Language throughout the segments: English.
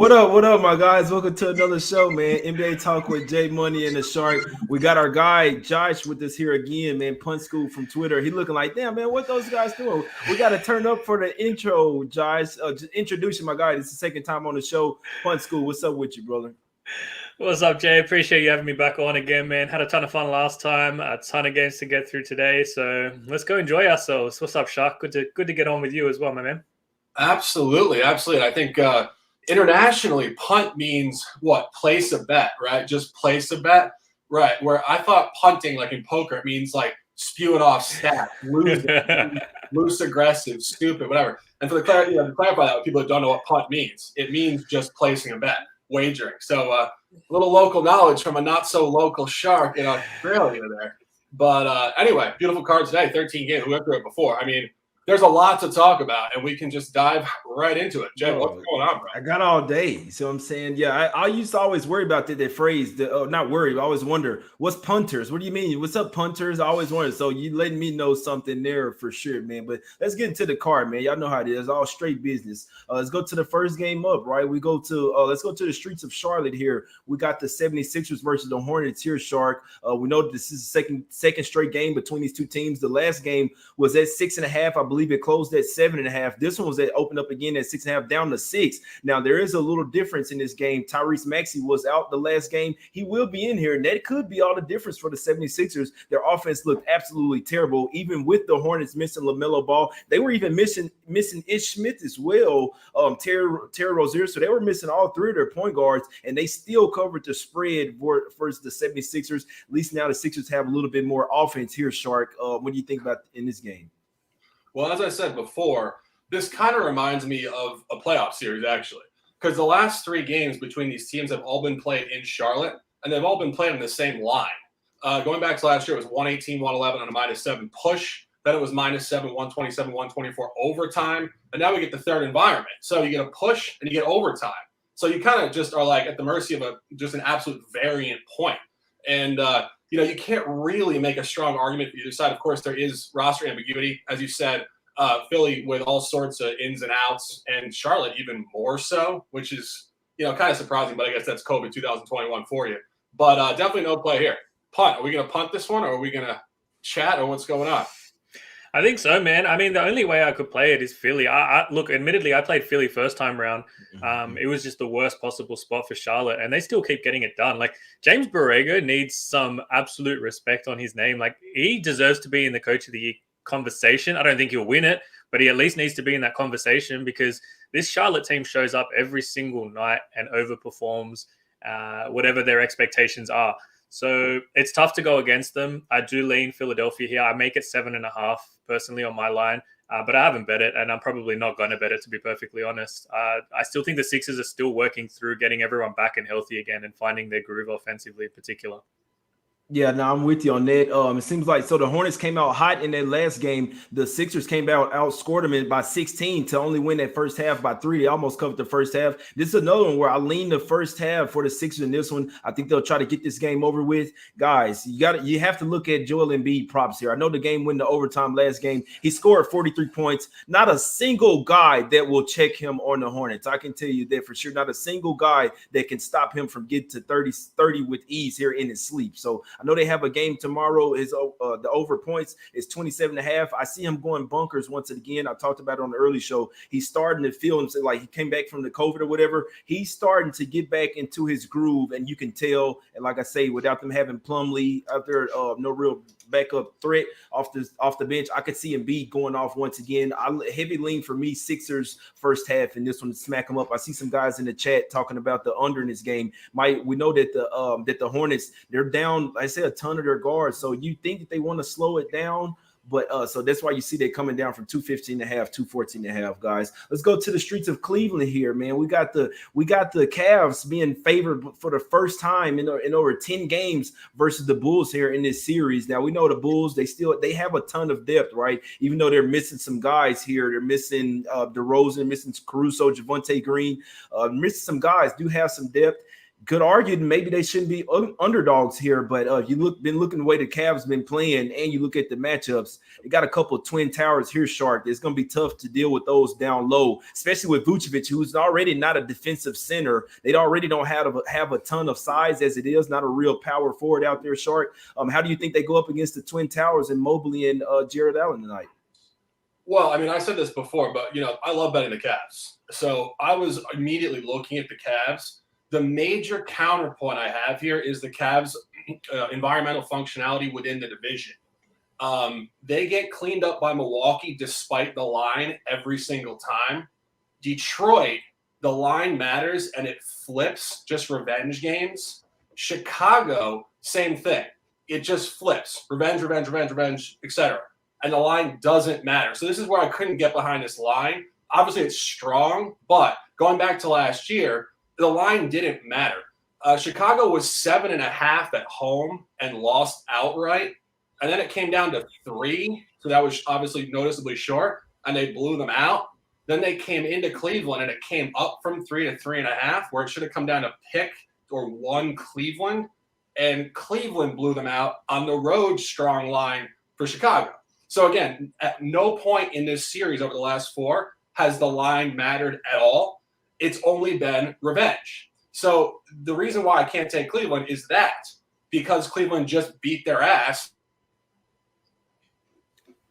What up? What up, my guys? Welcome to another show, man. NBA Talk with Jay Money and the Shark. We got our guy Josh with us here again, man. Punt School from Twitter. He looking like, damn, man, what those guys doing? We got to turn up for the intro, Josh. Just introducing my guy. This is the second time on the show. Punt School, what's up with you, brother? What's up, Jay? Appreciate you having me back on again, man. Had a ton of fun last time. A ton of games to get through today, so let's go enjoy ourselves. What's up, Shark? Good to get on with you as well, my man. Absolutely. I think internationally, punt means what? Place a bet, right? Just place a bet, right? Where I thought punting, like in poker, it means like spewing off stats, loose, aggressive, stupid, whatever. And to clarify that, with people that don't know what punt means, it means just placing a bet, wagering. So a little local knowledge from a not so local Shark in Australia there. But anyway, beautiful card today, 13 games. We went through it before. I mean, there's a lot to talk about, and we can just dive right into it. Jay, what's going on, bro? I got all day. You see what I'm saying? Yeah, I used to always worry about that phrase. Not worry, but I always wonder, what's punters? What do you mean? What's up, punters? I always wondered. So you letting me know something there for sure, man. But let's get into the card, man. Y'all know how it is. All straight business. Let's go to the first game up, right? Let's go to the streets of Charlotte here. We got the 76ers versus the Hornets here, Shark. We know this is the second straight game between these two teams. The last game was at 6.5. I believe it closed at 7.5. This one was opened up again at 6.5, down to 6. Now there is a little difference in this game. Tyrese Maxey was out the last game. He will be in here, and that could be all the difference for the 76ers. Their offense looked absolutely terrible, even with the Hornets missing LaMelo Ball. They were even missing Ish Smith as well, Terry Rozier. So they were missing all three of their point guards, and they still covered the spread versus the 76ers. At least now the Sixers have a little bit more offense here, Shark. What do you think about in this game? Well, as I said before, this kind of reminds me of a playoff series, actually, because the last three games between these teams have all been played in Charlotte, and they've all been played in the same line. Going back to last year, it was 118, 111 on a -7 push. Then it was -7, 127, 124 overtime. And now we get the third environment. So you get a push and you get overtime. So you kind of just are like at the mercy of just an absolute variant point. And, you can't really make a strong argument for either side. Of course, there is roster ambiguity. As you said, Philly with all sorts of ins and outs, and Charlotte even more so, which is, kind of surprising, but I guess that's COVID 2021 for you. But definitely no play here. Punt. Are we going to punt this one, or are we going to chat, or what's going on? I think so, man. I mean, the only way I could play it is Philly. Look, admittedly, I played Philly first time round. It was just the worst possible spot for Charlotte, and they still keep getting it done. Like, James Borrego needs some absolute respect on his name. Like, he deserves to be in the Coach of the Year conversation. I don't think he'll win it, but he at least needs to be in that conversation because this Charlotte team shows up every single night and overperforms whatever their expectations are. So it's tough to go against them. I do lean Philadelphia here. I make it 7.5 personally on my line, but I haven't bet it, and I'm probably not going to bet it, to be perfectly honest. I still think the Sixers are still working through getting everyone back and healthy again and finding their groove offensively in particular. Yeah, no, I'm with you on that. It seems like the Hornets came out hot in that last game. The Sixers came out, outscored them by 16 to only win that first half by 3. They almost covered the first half. This is another one where I lean the first half for the Sixers in this one. I think they'll try to get this game over with. Guys, you have to look at Joel Embiid props here. I know the game went to overtime last game. He scored 43 points. Not a single guy that will check him on the Hornets. I can tell you that for sure. Not a single guy that can stop him from getting to 30 with ease here in his sleep. So I know they have a game tomorrow. The over points is 27.5. I see him going bunkers once again. I talked about it on the early show. He's starting to feel himself like he came back from the COVID or whatever. He's starting to get back into his groove, and you can tell. And like I say, without them having Plumlee out there, no real backup threat off the bench, I could see Embiid going off once again. Heavy lean for me, Sixers first half in this one to smack them up. I see some guys in the chat talking about the under in this game. We know that the Hornets, they're down, I say, a ton of their guards. So you think that they want to slow it down, but so that's why you see they're coming down from 215.5, 214.5, guys. Let's go to the streets of Cleveland here, man. We got the Cavs being favored for the first time in over 10 games versus the Bulls here in this series. Now we know the Bulls, they have a ton of depth, right? Even though they're missing some guys here, they're missing DeRozan, missing Caruso, Javonte Green, missing some guys, do have some depth. could argue maybe they shouldn't be underdogs here, but been looking the way the Cavs been playing, and you look at the matchups. They got a couple of twin towers here, Shark. It's going to be tough to deal with those down low, especially with Vucevic, who's already not a defensive center. They already don't have a ton of size as it is, not a real power forward out there, Shark. How do you think they go up against the twin towers and Mobley and Jared Allen tonight? Well, I mean, I said this before, but I love betting the Cavs. So I was immediately looking at the Cavs. The major counterpoint I have here is the Cavs' environmental functionality within the division. They get cleaned up by Milwaukee despite the line every single time. Detroit, the line matters and it flips, just revenge games. Chicago, same thing. It just flips. Revenge, etc. And the line doesn't matter. So this is where I couldn't get behind this line. Obviously, it's strong, but going back to last year, the line didn't matter. Chicago was 7.5 at home and lost outright. And then it came down to 3. So that was obviously noticeably short. And they blew them out. Then they came into Cleveland and it came up from 3 to 3.5, where it should have come down to pick or 1 Cleveland. And Cleveland blew them out on the road strong line for Chicago. So again, at no point in this series over the last 4 has the line mattered at all. It's only been revenge. So the reason why I can't take Cleveland is that because Cleveland just beat their ass.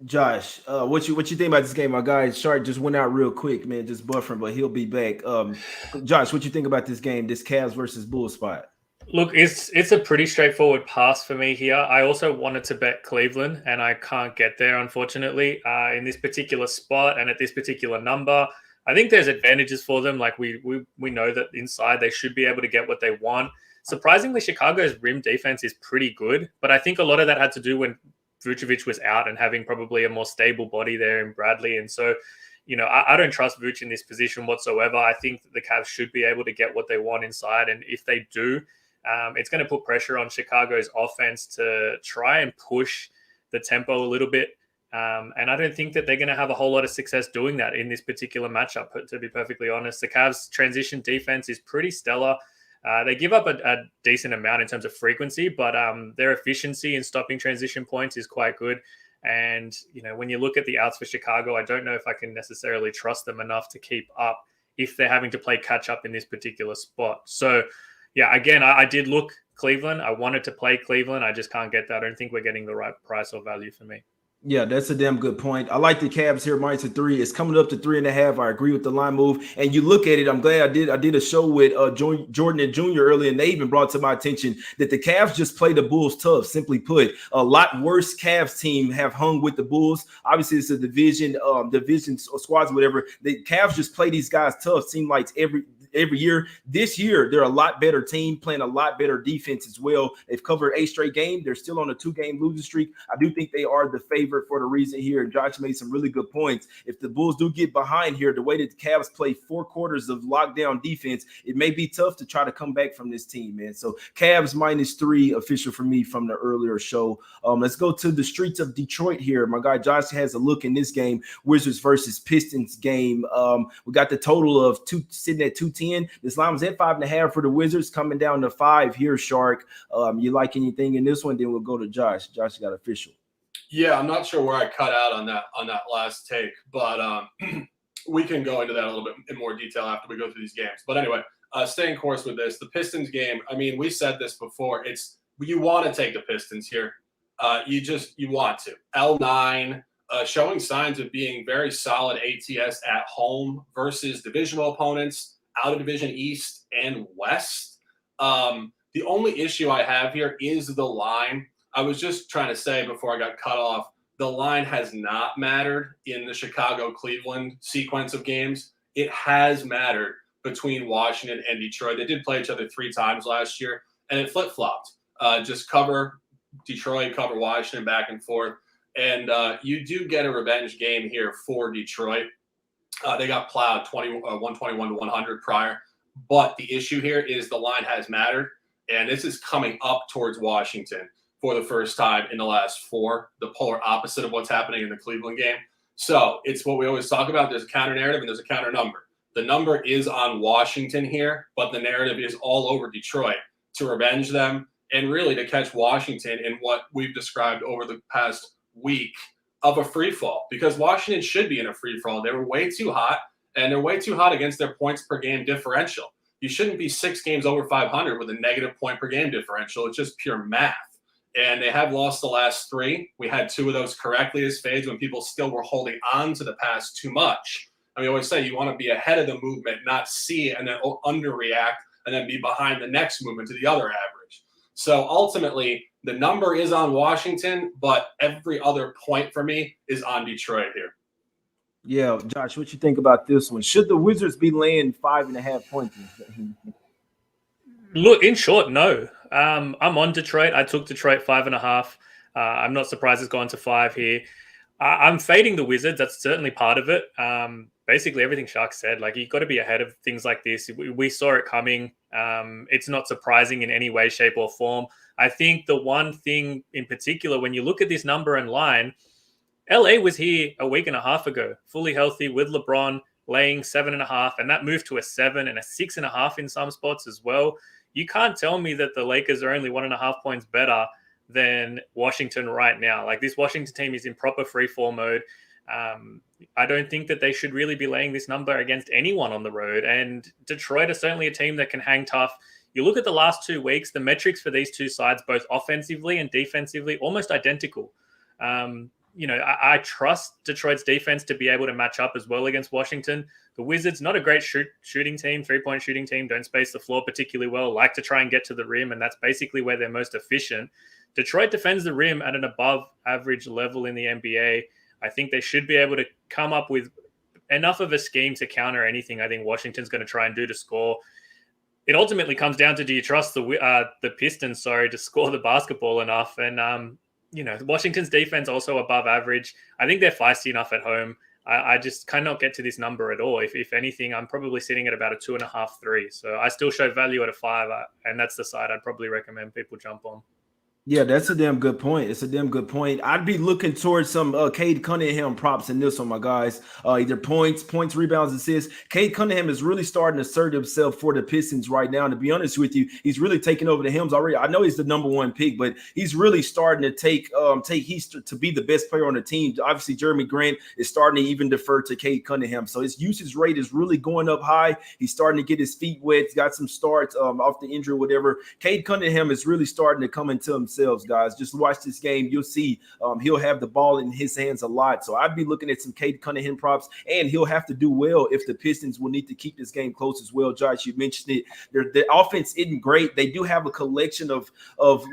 Josh, what you think about this game? My guy Shark just went out real quick, man, just buffering, but he'll be back. Josh, what you think about this game, this Cavs versus Bulls spot? Look, it's a pretty straightforward pass for me here. I also wanted to bet Cleveland, and I can't get there, unfortunately, in this particular spot and at this particular number. I think there's advantages for them. Like we know that inside they should be able to get what they want. Surprisingly, Chicago's rim defense is pretty good, but I think a lot of that had to do when Vucevic was out and having probably a more stable body there in Bradley. And so, I don't trust Vuce in this position whatsoever. I think that the Cavs should be able to get what they want inside. And if they do, it's going to put pressure on Chicago's offense to try and push the tempo a little bit. And I don't think that they're going to have a whole lot of success doing that in this particular matchup, to be perfectly honest. The Cavs' transition defense is pretty stellar. They give up a decent amount in terms of frequency, but their efficiency in stopping transition points is quite good. And, when you look at the outs for Chicago, I don't know if I can necessarily trust them enough to keep up if they're having to play catch up in this particular spot. So, yeah, again, I did look Cleveland. I wanted to play Cleveland. I just can't get that. I don't think we're getting the right price or value for me. Yeah, that's a damn good point. I like the Cavs here, -3. It's coming up to 3.5. I agree with the line move. And you look at it, I'm glad I did a show with Jordan and Jr. earlier, and they even brought to my attention that the Cavs just play the Bulls tough. Simply put, a lot worse Cavs team have hung with the Bulls. Obviously, it's a division squads, whatever. The Cavs just play these guys tough. Seem like every year. This year, they're a lot better team, playing a lot better defense as well. They've covered 8 straight games. They're still on a 2-game losing streak. I do think they are the favorite for the reason here. Josh made some really good points. If the Bulls do get behind here, the way that the Cavs play 4 quarters of lockdown defense, it may be tough to try to come back from this team, man. So Cavs -3 official for me from the earlier show. Let's go to the streets of Detroit here. My guy Josh has a look in this game, Wizards versus Pistons game. We got the total of 2 sitting at 210. This line was at 5.5 for the Wizards, coming down to 5 here, Shark. You like anything in this one? Then we'll go to Josh. Josh got official. Yeah, I'm not sure where I cut out on that last take, but we can go into that a little bit in more detail after we go through these games. But anyway, staying course with this, the Pistons game. I mean, we said this before. You want to take the Pistons here. You want to. L9 showing signs of being very solid ATS at home versus divisional opponents out of Division East and West. The only issue I have here is the line. I was just trying to say before I got cut off, the line has not mattered in the Chicago-Cleveland sequence of games. It has mattered between Washington and Detroit. They did play each other 3 times last year, and it flip-flopped. Just cover Detroit, cover Washington, back and forth. And you do get a revenge game here for Detroit. They got plowed 121 to 100 prior. But the issue here is the line has mattered, and this is coming up towards Washington for the first time in the last 4, the polar opposite of what's happening in the Cleveland game. So it's what we always talk about. There's a counter narrative and there's a counter number. The number is on Washington here, but the narrative is all over Detroit to revenge them and really to catch Washington in what we've described over the past week of a free fall, because Washington should be in a free fall. They were way too hot, and they're way too hot against their points per game differential. You shouldn't be 6 games over 500 with a negative point per game differential. It's just pure math. And they have lost the last 3. We had 2 of those correctly as fades when people still were holding on to the past too much. And we always say you want to be ahead of the movement, not see and then underreact and then be behind the next movement to the other average. So ultimately, the number is on Washington, but every other point for me is on Detroit here. Yeah, Josh, what you think about this one? Should the Wizards be laying 5.5 points? Look, in short, no. I'm on Detroit. I took Detroit 5.5. I'm not surprised it's gone to 5 here. I'm fading the Wizards. That's certainly part of it. Basically, everything Shark said, like, you've got to be ahead of things like this. We saw it coming. It's not surprising in any way, shape, or form. I think the one thing in particular, when you look at this number and line, LA was here a week and a half ago, fully healthy with LeBron laying 7.5, and that moved to a 7 and a 6.5 in some spots as well. You can't tell me that the Lakers are only 1.5 points better than Washington right now. Like, this Washington team is in proper free fall mode. I don't think that they should really be laying this number against anyone on the road. And Detroit is certainly a team that can hang tough. You look at the last 2 weeks, the metrics for these two sides, both offensively and defensively, almost identical. I trust Detroit's defense to be able to match up as well against Washington. The Wizards, not a great shooting team, 3-point shooting team, don't space the floor particularly well, like to try and get to the rim, and that's basically where they're most efficient. Detroit defends the rim at an above average level in the NBA. I think they should be able to come up with enough of a scheme to counter anything I think Washington's going to try and do to score. It ultimately comes down to, do you trust the Pistons, to score the basketball enough? And, Washington's defense also above average. I think they're feisty enough at home. I just cannot get to this number at all. If anything, I'm probably sitting at about a 2.5, 3. So I still show value at a 5, and that's the side I'd probably recommend people jump on. Yeah, that's a damn good point. It's a damn good point. I'd be looking towards some Cade Cunningham props in this one, my guys. Either points, rebounds, assists. Cade Cunningham is really starting to assert himself for the Pistons right now. And to be honest with you, he's really taking over the helms already. I know he's the number 1 pick, but he's really starting to take he's to be the best player on the team. Obviously, Jeremy Grant is starting to even defer to Cade Cunningham. So his usage rate is really going up high. He's starting to get his feet wet. He's got some starts off the injury, whatever. Cade Cunningham is really starting to come into himself. Guys, just watch this game. You'll see he'll have the ball in his hands a lot. So I'd be looking at some Cade Cunningham props, and he'll have to do well if the Pistons will need to keep this game close as well. Josh, you mentioned it. The offense isn't great. They do have a collection of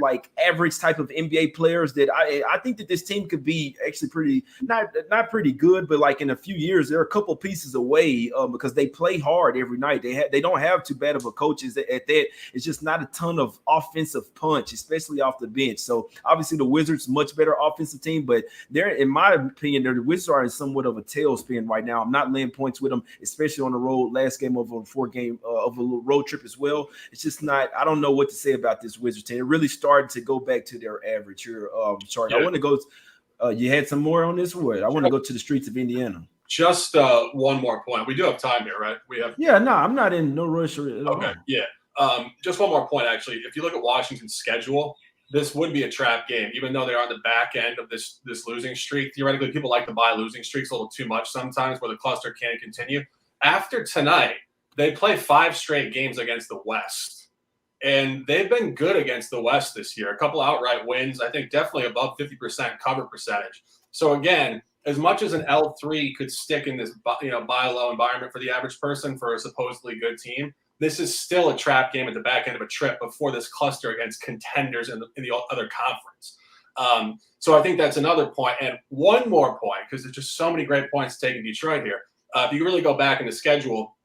like average type of NBA players that I think that this team could be actually pretty not pretty good, but like in a few years they're a couple pieces away because they play hard every night. They don't have too bad of a coach at that. It's just not a ton of offensive punch, especially off the bench. So obviously the Wizards much better offensive team, but they're, in my opinion, the Wizards are in somewhat of a tailspin right now. I'm not laying points with them, especially on the road. Last game of a 4-game of a road trip as well. It's just not. I don't know what to say about this Wizards team. It really started to go back to their average here. Sorry, yeah. I want to go. You had some more on this word. I want to go to the streets of Indiana. Just one more point. We do have time here, right? We have. Yeah, no, I'm not in no rush. Okay, yeah. Just one more point, actually. If you look at Washington's schedule, this would be a trap game, even though they're on the back end of this losing streak. Theoretically, people like to buy losing streaks a little too much sometimes where the cluster can't continue. After tonight, they play 5 straight games against the West. And they've been good against the West this year. A couple outright wins, I think definitely above 50% cover percentage. So again, as much as an L3 could stick in this buy low environment for the average person for a supposedly good team, this is still a trap game at the back end of a trip before this cluster against contenders in the other conference. So I think that's another point. And one more point, because there's just so many great points to take in Detroit here. If you really go back in the schedule,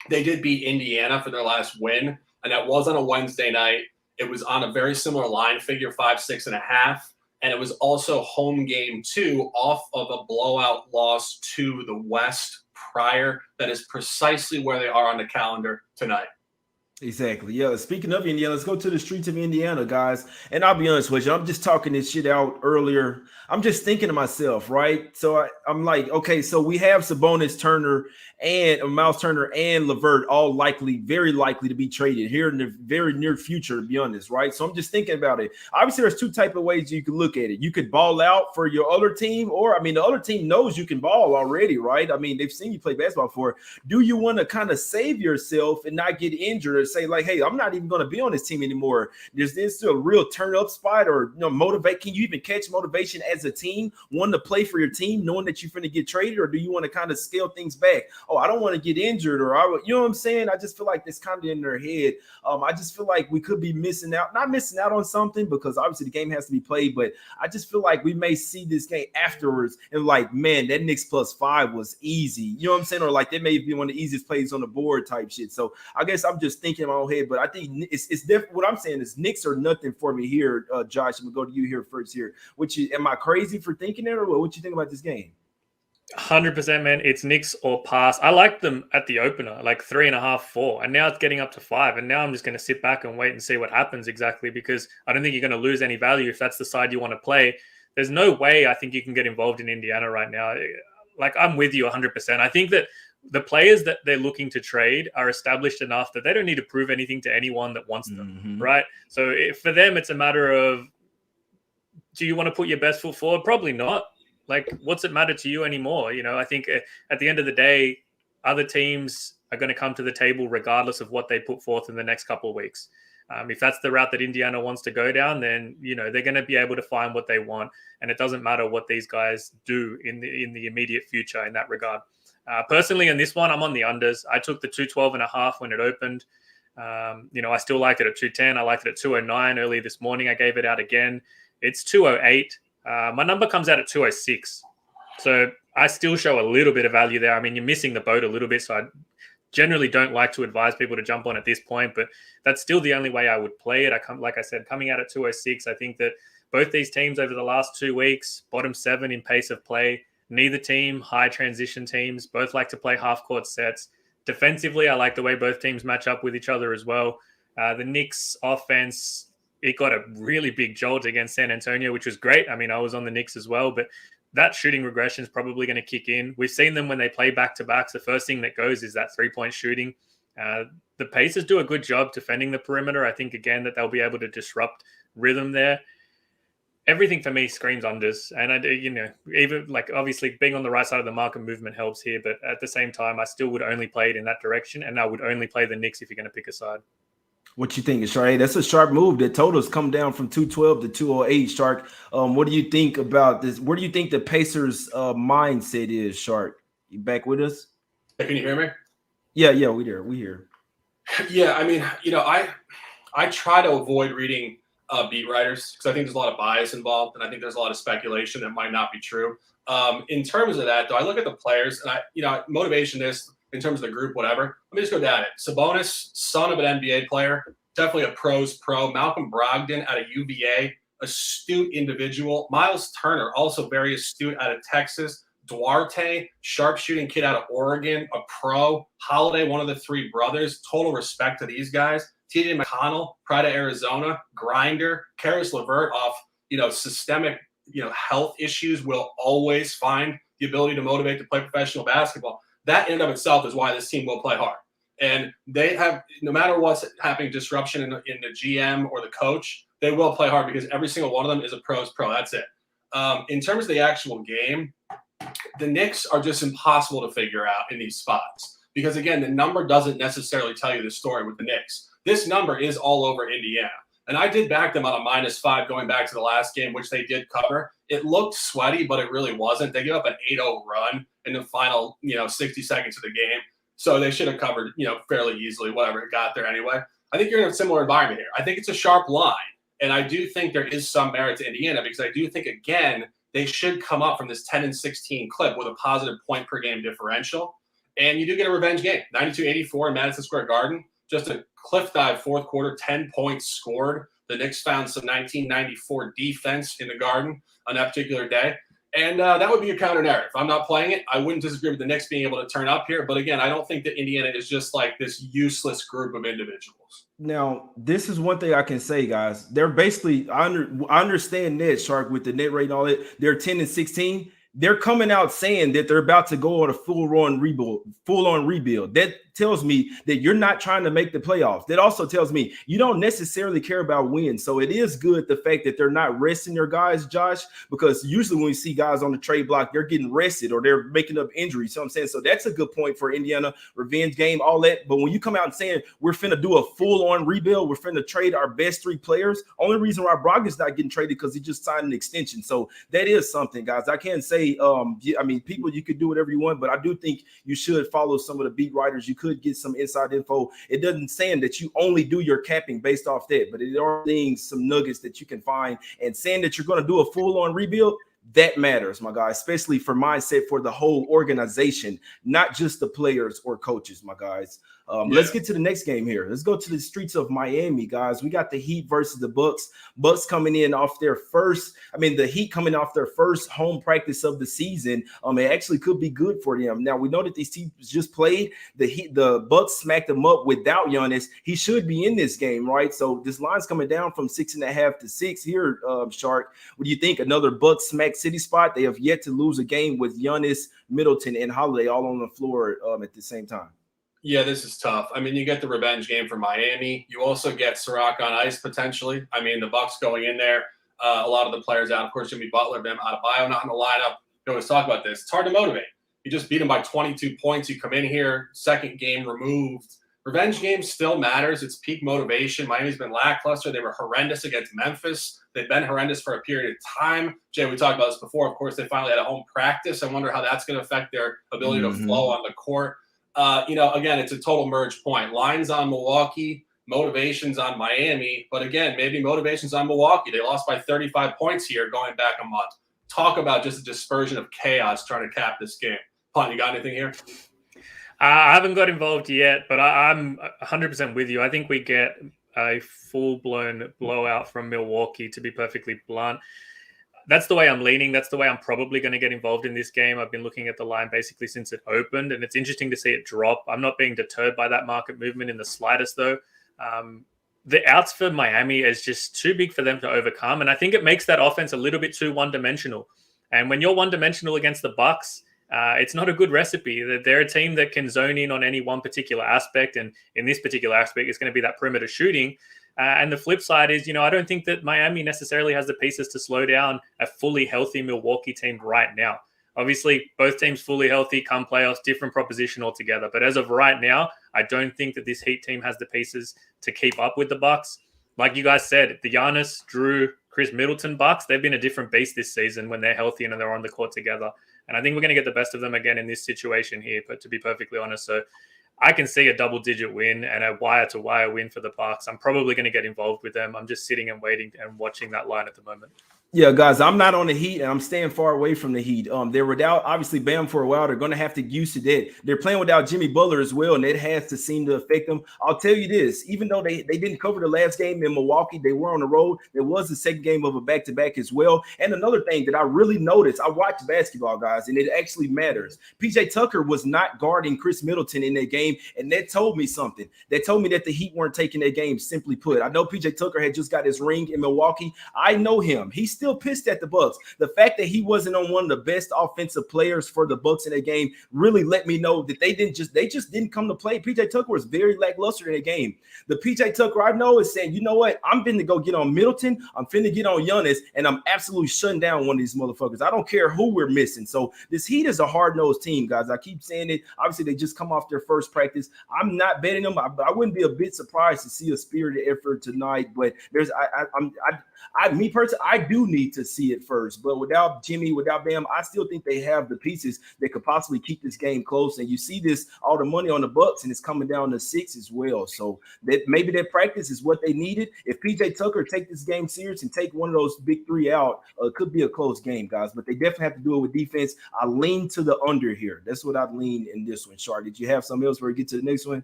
they did beat Indiana for their last win, and that was on a Wednesday night. It was on a very similar line figure, 5, 6.5. And it was also home game 2 off of a blowout loss to the West prior. That is precisely where they are on the calendar tonight. Exactly. Yeah. Speaking of Indiana, let's go to the streets of Indiana, guys. And I'll be honest with you, I'm just talking this shit out earlier. I'm just thinking to myself, right? So I'm like, okay, so we have Sabonis, Turner, and Miles Turner and Levert all likely, very likely to be traded here in the very near future, to be honest, right? So I'm just thinking about it. Obviously, there's two type of ways you could look at it. You could ball out for your other team, or I mean, the other team knows you can ball already, right? I mean, they've seen you play basketball before. Do you want to kind of save yourself and not get injured or say like, hey, I'm not even going to be on this team anymore? Is this a real turn up spot or motivate? Can you even catch motivation as a team, wanting to play for your team, knowing that you're going to get traded, or do you want to kind of scale things back? Oh, I don't want to get injured, or you know what I'm saying? I just feel like this kind of in their head. I just feel like we could be not missing out on something because obviously the game has to be played, but I just feel like we may see this game afterwards and like, man, that Knicks +5 was easy. You know what I'm saying? Or like that may be one of the easiest plays on the board type shit. So I guess I'm just thinking in my own head, but I think it's different. What I'm saying is Knicks are nothing for me here. Josh, I'm gonna go to you here first here. Am I crazy for thinking that, or what you think about this game? 100%, man. It's Knicks or pass. I liked them at the opener, like 3.5, 4, and now it's getting up to 5. And now I'm just going to sit back and wait and see what happens exactly, because I don't think you're going to lose any value if that's the side you want to play. There's no way I think you can get involved in Indiana right now. Like, I'm with you 100%. I think that the players that they're looking to trade are established enough that they don't need to prove anything to anyone that wants them, right? So for them, it's a matter of, do you want to put your best foot forward? Probably not. Like, what's it matter to you anymore? I think at the end of the day, other teams are going to come to the table regardless of what they put forth in the next couple of weeks. If that's the route that Indiana wants to go down, then, they're going to be able to find what they want. And it doesn't matter what these guys do in the immediate future in that regard. Personally, in this one, I'm on the unders. I took the 212.5 when it opened. I still like it at 210. I liked it at 209 early this morning. I gave it out again. It's 208. My number comes out at 206. So I still show a little bit of value there. I mean, you're missing the boat a little bit. So I generally don't like to advise people to jump on at this point, but that's still the only way I would play it. Like I said, coming out at 206, I think that both these teams over the last 2 weeks, bottom 7 in pace of play. Neither team, high transition teams, both like to play half-court sets. Defensively, I like the way both teams match up with each other as well. The Knicks offense, it got a really big jolt against San Antonio, which was great. I mean, I was on the Knicks as well, but that shooting regression is probably going to kick in. We've seen them when they play back-to-backs. The first thing that goes is that three-point shooting. The Pacers do a good job defending the perimeter. I think, again, that they'll be able to disrupt rhythm there. Everything for me screams unders. And I do, even like obviously being on the right side of the market movement helps here, but at the same time, I still would only play it in that direction. And I would only play the Knicks if you're going to pick a side. What you think, Shark? Hey, that's a sharp move. The totals come down from 212 to 208, Shark. What do you think about this? Where do you think the Pacers mindset is, Shark? You back with us? Can you hear me? Yeah, we here. Yeah, I mean, I try to avoid reading beat writers because I think there's a lot of bias involved, and I think there's a lot of speculation that might not be true. In terms of that, though, I look at the players, and motivation is in terms of the group, whatever. Let me just go down it. Sabonis, son of an NBA player, definitely a pro's pro. Malcolm Brogdon out of UVA, astute individual. Miles Turner, also very astute out of Texas. Duarte, sharpshooting kid out of Oregon, a pro. Holiday, one of the 3 brothers. Total respect to these guys. TJ McConnell, Pride of Arizona, grinder. Karis LeVert off, systemic, health issues will always find the ability to motivate to play professional basketball. That in and of itself is why this team will play hard. And they have, no matter what's happening, disruption in the GM or the coach, they will play hard because every single one of them is a pro's pro. That's it. In terms of the actual game, the Knicks are just impossible to figure out in these spots because, again, the number doesn't necessarily tell you the story with the Knicks. This number is all over Indiana. And I did back them on a -5 going back to the last game, which they did cover. It looked sweaty, but it really wasn't. They gave up an 8-0 run in the final, 60 seconds of the game. So they should have covered, fairly easily, whatever it got there anyway. I think you're in a similar environment here. I think it's a sharp line. And I do think there is some merit to Indiana because I do think, again, they should come up from this 10-16 clip with a positive point per game differential. And you do get a revenge game, 92-84 in Madison Square Garden. Just a cliff dive fourth quarter, 10 points scored. The Knicks found some 1994 defense in the Garden on that particular day. And that would be a counter narrative. If I'm not playing it, I wouldn't disagree with the Knicks being able to turn up here. But again, I don't think that Indiana is just like this useless group of individuals. Now, this is one thing I can say, guys. They're basically, I understand net, Shark, with the net rate and all that. They're 10-16. They're coming out saying that they're about to go on a full-on rebuild. That tells me that you're not trying to make the playoffs. That also tells me you don't necessarily care about wins. So it is good the fact that they're not resting their guys, Josh, because usually when we see guys on the trade block, they're getting rested or they're making up injuries. So I'm saying, so that's a good point for Indiana, revenge game, all that. But when you come out and saying we're finna do a full-on rebuild, we're finna trade our best 3 players, only reason why Brogdon's not getting traded because he just signed an extension. So that is something, guys. I can't say, I mean, people, you could do whatever you want, but I do think you should follow some of the beat writers. You could get some inside info. It doesn't say that you only do your capping based off that, but there are things, some nuggets that you can find. And saying that you're going to do a full-on rebuild, that matters, my guy, especially for mindset for the whole organization, not just the players or coaches, my guys. Let's get to the next game here. Let's go to the streets of Miami, guys. We got the Heat versus the Bucks. Bucks coming in off their first, the Heat coming off their first home practice of the season. It actually could be good for them. Now, we know that these teams just played. The Bucks smacked them up without Giannis. He should be in this game, right? So this line's coming down from 6.5 to 6 here, Shark. What do you think? Another Bucks smack city spot? They have yet to lose a game with Giannis, Middleton, and Holiday all on the floor at the same time. Yeah, this is tough. You get the revenge game for Miami. You also get Sirac on ice potentially. The Bucks going in there, a lot of the players out. Of course, Jimmy Butler, Bam Adebayo not in the lineup. We always talk about this. It's hard to motivate. You just beat them by 22 points. You come in here, second game removed. Revenge game still matters. It's peak motivation. Miami's been lackluster. They were horrendous against Memphis. They've been horrendous for a period of time. Jay, we talked about this before. Of course, they finally had a home practice. I wonder how that's going to affect their ability to flow on the court. Again, it's a total merge point. Lines on Milwaukee, motivations on Miami. But again, maybe motivations on Milwaukee. They lost by 35 points here going back a month. Talk about just a dispersion of chaos trying to cap this game. Pun, you got anything here? I haven't got involved yet, but I'm 100% with you. I think we get a full-blown blowout from Milwaukee, to be perfectly blunt. That's the way I'm leaning. That's the way I'm probably going to get involved in this game. I've been looking at the line basically since it opened, and it's interesting to see it drop. I'm not being deterred by that market movement in the slightest, though. The outs for Miami is just too big for them to overcome, and I think it makes that offense a little bit too one-dimensional. And when you're one-dimensional against the Bucks, it's not a good recipe. They're a team that can zone in on any one particular aspect, and in this particular aspect, it's going to be that perimeter shooting. And the flip side is, I don't think that Miami necessarily has the pieces to slow down a fully healthy Milwaukee team right now. Obviously, both teams fully healthy, come playoffs, different proposition altogether. But as of right now, I don't think that this Heat team has the pieces to keep up with the Bucks. Like you guys said, the Giannis, Drew, Chris Middleton Bucks, they've been a different beast this season when they're healthy and they're on the court together. And I think we're going to get the best of them again in this situation here, but to be perfectly honest. So I can see a double-digit win and a wire-to-wire win for the Bucks. I'm probably going to get involved with them. I'm just sitting and waiting and watching that line at the moment. Yeah, guys, I'm not on the Heat, and I'm staying far away from the Heat. They're without, obviously, Bam for a while. They're going to have to get used to that. They're playing without Jimmy Butler as well, and it has to seem to affect them. I'll tell you this, even though they didn't cover the last game in Milwaukee, they were on the road. There was the second game of a back-to-back as well. And another thing that I really noticed, I watched basketball, guys, and it actually matters. P.J. Tucker was not guarding Chris Middleton in that game, and that told me something. That told me that the Heat weren't taking that game, simply put. I know P.J. Tucker had just got his ring in Milwaukee. I know him. He's still pissed at the Bucks. The fact that he wasn't on one of the best offensive players for the Bucks in that game really let me know that they just didn't come to play. PJ Tucker was very lackluster in that game. The PJ Tucker I know is saying, you know what? I'm finna go get on Middleton. I'm finna get on Giannis, and I'm absolutely shutting down one of these motherfuckers. I don't care who we're missing. So this Heat is a hard-nosed team, guys. I keep saying it. Obviously, they just come off their first practice. I'm not betting them. I wouldn't be a bit surprised to see a spirited effort tonight, but me personally, I do need to see it first. But without Jimmy, without Bam, I still think they have the pieces that could possibly keep this game close. And you see this, all the money on the Bucks, and it's coming down to 6 as well. So that maybe that practice is what they needed. If PJ Tucker take this game serious and take one of those big three out, it could be a close game, guys. But they definitely have to do it with defense. I lean to the under here. That's what I lean in this one, Shark. Did you have something else before we get to the next one?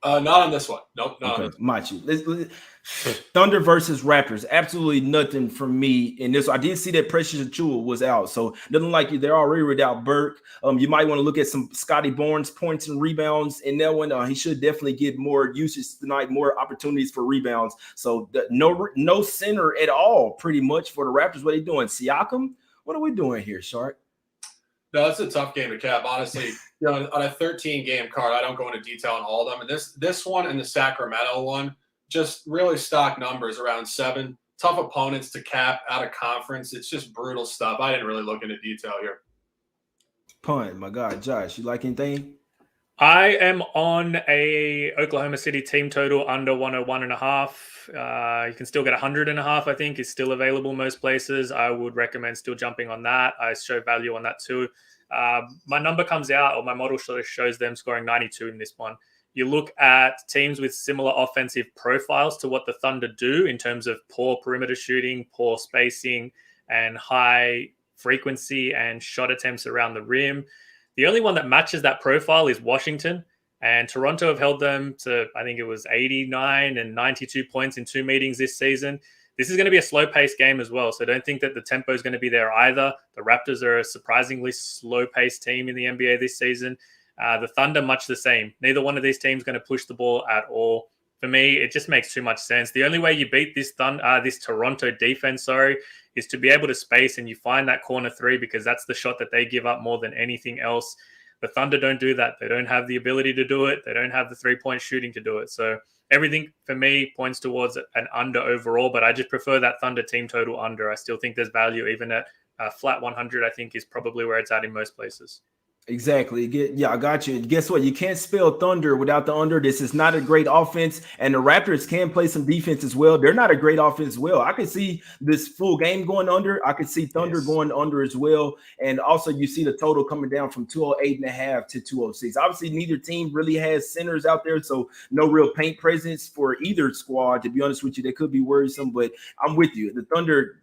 Not on this one. Nope. Not on Okay, this Machi. Thunder versus Raptors. Absolutely nothing from me in this. I did see that Precious Achiuwa was out, so nothing like you. They're already without Burke. You might want to look at some Scotty Barnes points and rebounds in that one. He should definitely get more usage tonight, more opportunities for rebounds. So no center at all, pretty much for the Raptors. What are they doing? Siakam? What are we doing here, Shark? No, it's a tough game to cap. Honestly, on a 13-game card, I don't go into detail on all of them. And this one and the Sacramento one, just really stock numbers around 7. Tough opponents to cap out of conference. It's just brutal stuff. I didn't really look into detail here. Punt, my God, Josh, you like anything? I am on a Oklahoma City team total under 101.5. You can still get 100.5. I think is still available most places. I would recommend still jumping on that. I show value on that too. My number comes out, or my model sort of shows them scoring 92 in this one. You look at teams with similar offensive profiles to what the Thunder do in terms of poor perimeter shooting, poor spacing, and high frequency and shot attempts around the rim. The only one that matches that profile is Washington, and Toronto have held them to, I think it was 89 and 92 points in 2 meetings this season. This is going to be a slow-paced game as well, so don't think that the tempo is going to be there either. The Raptors are a surprisingly slow-paced team in the NBA this season. The Thunder, much the same. Neither one of these teams going to push the ball at all. For me, it just makes too much sense. The only way you beat this Toronto defense, is to be able to space, and you find that corner 3 because that's the shot that they give up more than anything else. The Thunder don't do that. They don't have the ability to do it. They don't have the 3-point shooting to do it. So everything for me points towards an under overall, but I just prefer that Thunder team total under. I still think there's value even at flat 100, I think is probably where it's at in most places. Exactly. I got you. Guess what? You can't spell thunder without the under. This is not a great offense, and the Raptors can play some defense as well. They're not a great offense as well. I could see this full game going under. I could see Thunder going under as well. And also you see the total coming down from 208.5 to 206. Obviously, neither team really has centers out there, so no real paint presence for either squad. To be honest with you, they could be worrisome, but I'm with you. The Thunder,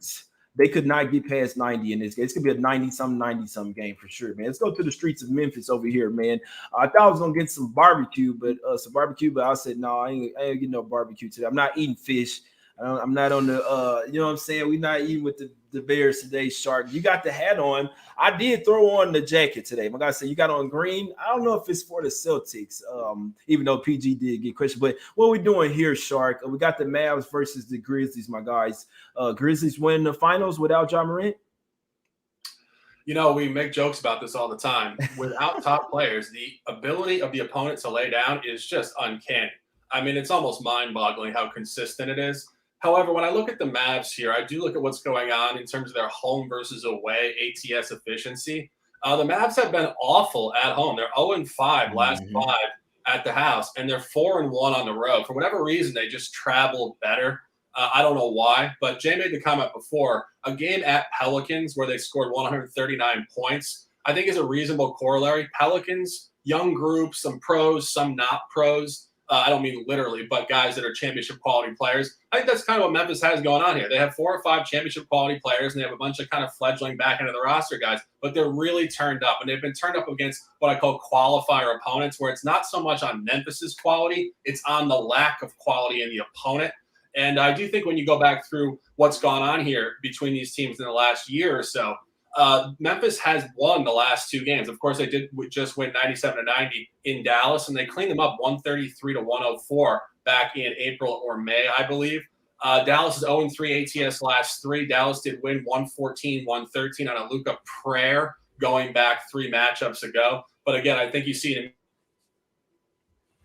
they could not get past 90 in this game. It's going to be a 90-some game for sure, man. Let's go to the streets of Memphis over here, man. I thought I was going to get some barbecue, but I said, no, I ain't getting no barbecue today. I'm not eating fish. I'm not on the, you know what I'm saying? We're not eating with the Bears today, Shark. You got the hat on. I did throw on the jacket today. My guy said, you got on green. I don't know if it's for the Celtics, even though PG did get questioned. But what we doing here, Shark? We got the Mavs versus the Grizzlies, my guys. Grizzlies win the finals without Ja Morant. You know, we make jokes about this all the time. Without top players, the ability of the opponent to lay down is just uncanny. I mean, it's almost mind-boggling how consistent it is. However, when I look at the Mavs here, I do look at what's going on in terms of their home versus away ATS efficiency. The Mavs have been awful at home. They're 0-5 last 5 at the house, and they're 4-1 on the road. For whatever reason, they just traveled better. I don't know why, but Jay made the comment before. A game at Pelicans where they scored 139 points, I think is a reasonable corollary. Pelicans, young group, some pros, some not pros. I don't mean literally, but guys that are championship quality players. I think that's kind of what Memphis has going on here. They have 4 or 5 championship quality players, and they have a bunch of kind of fledgling back into the roster guys, but they're really turned up, and they've been turned up against what I call qualifier opponents, where it's not so much on Memphis's quality, it's on the lack of quality in the opponent. And I do think when you go back through what's gone on here between these teams in the last year or so, Memphis has won the last 2 games. Of course, they did just win 97-90 in Dallas, and they cleaned them up 133-104 back in April or May, I believe. Dallas is 0-3 ATS last 3. Dallas did win 114-113 on a Luka prayer going back 3 matchups ago. But again, I think you see an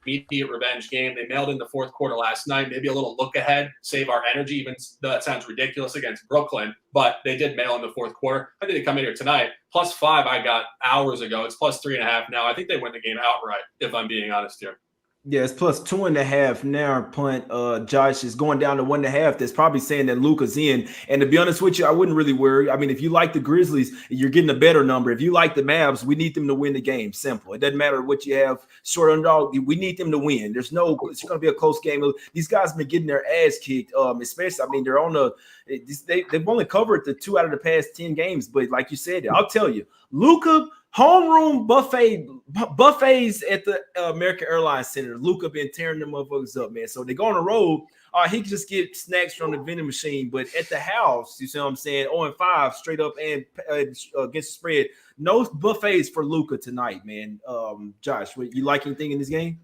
immediate revenge game. They mailed in the fourth quarter last night. Maybe a little look ahead, save our energy, even though that sounds ridiculous against Brooklyn. But they did mail in the fourth quarter. I think they come in here tonight. +5 I got hours ago. It's +3.5 now. I think they win the game outright, if I'm being honest here. Yeah, it's +2.5 now. Punt. Josh is going down to 1.5. That's probably saying that Luka's in. And to be honest with you, I wouldn't really worry. I mean, if you like the Grizzlies, you're getting a better number. If you like the Mavs, we need them to win the game. Simple. It doesn't matter what you have. Short underdog, we need them to win. It's going to be a close game. These guys have been getting their ass kicked. Especially, I mean, they're on they've only covered the 2 out of the past 10 games. But like you said, I'll tell you, Luka Homeroom buffets at the American Airlines Center. Luka been tearing them motherfuckers up, man. So they go on the road. He can just get snacks from the vending machine. But at the house, you see what I'm saying? 0-5 straight up and against the spread. No buffets for Luka tonight, man. Josh, you like anything in this game?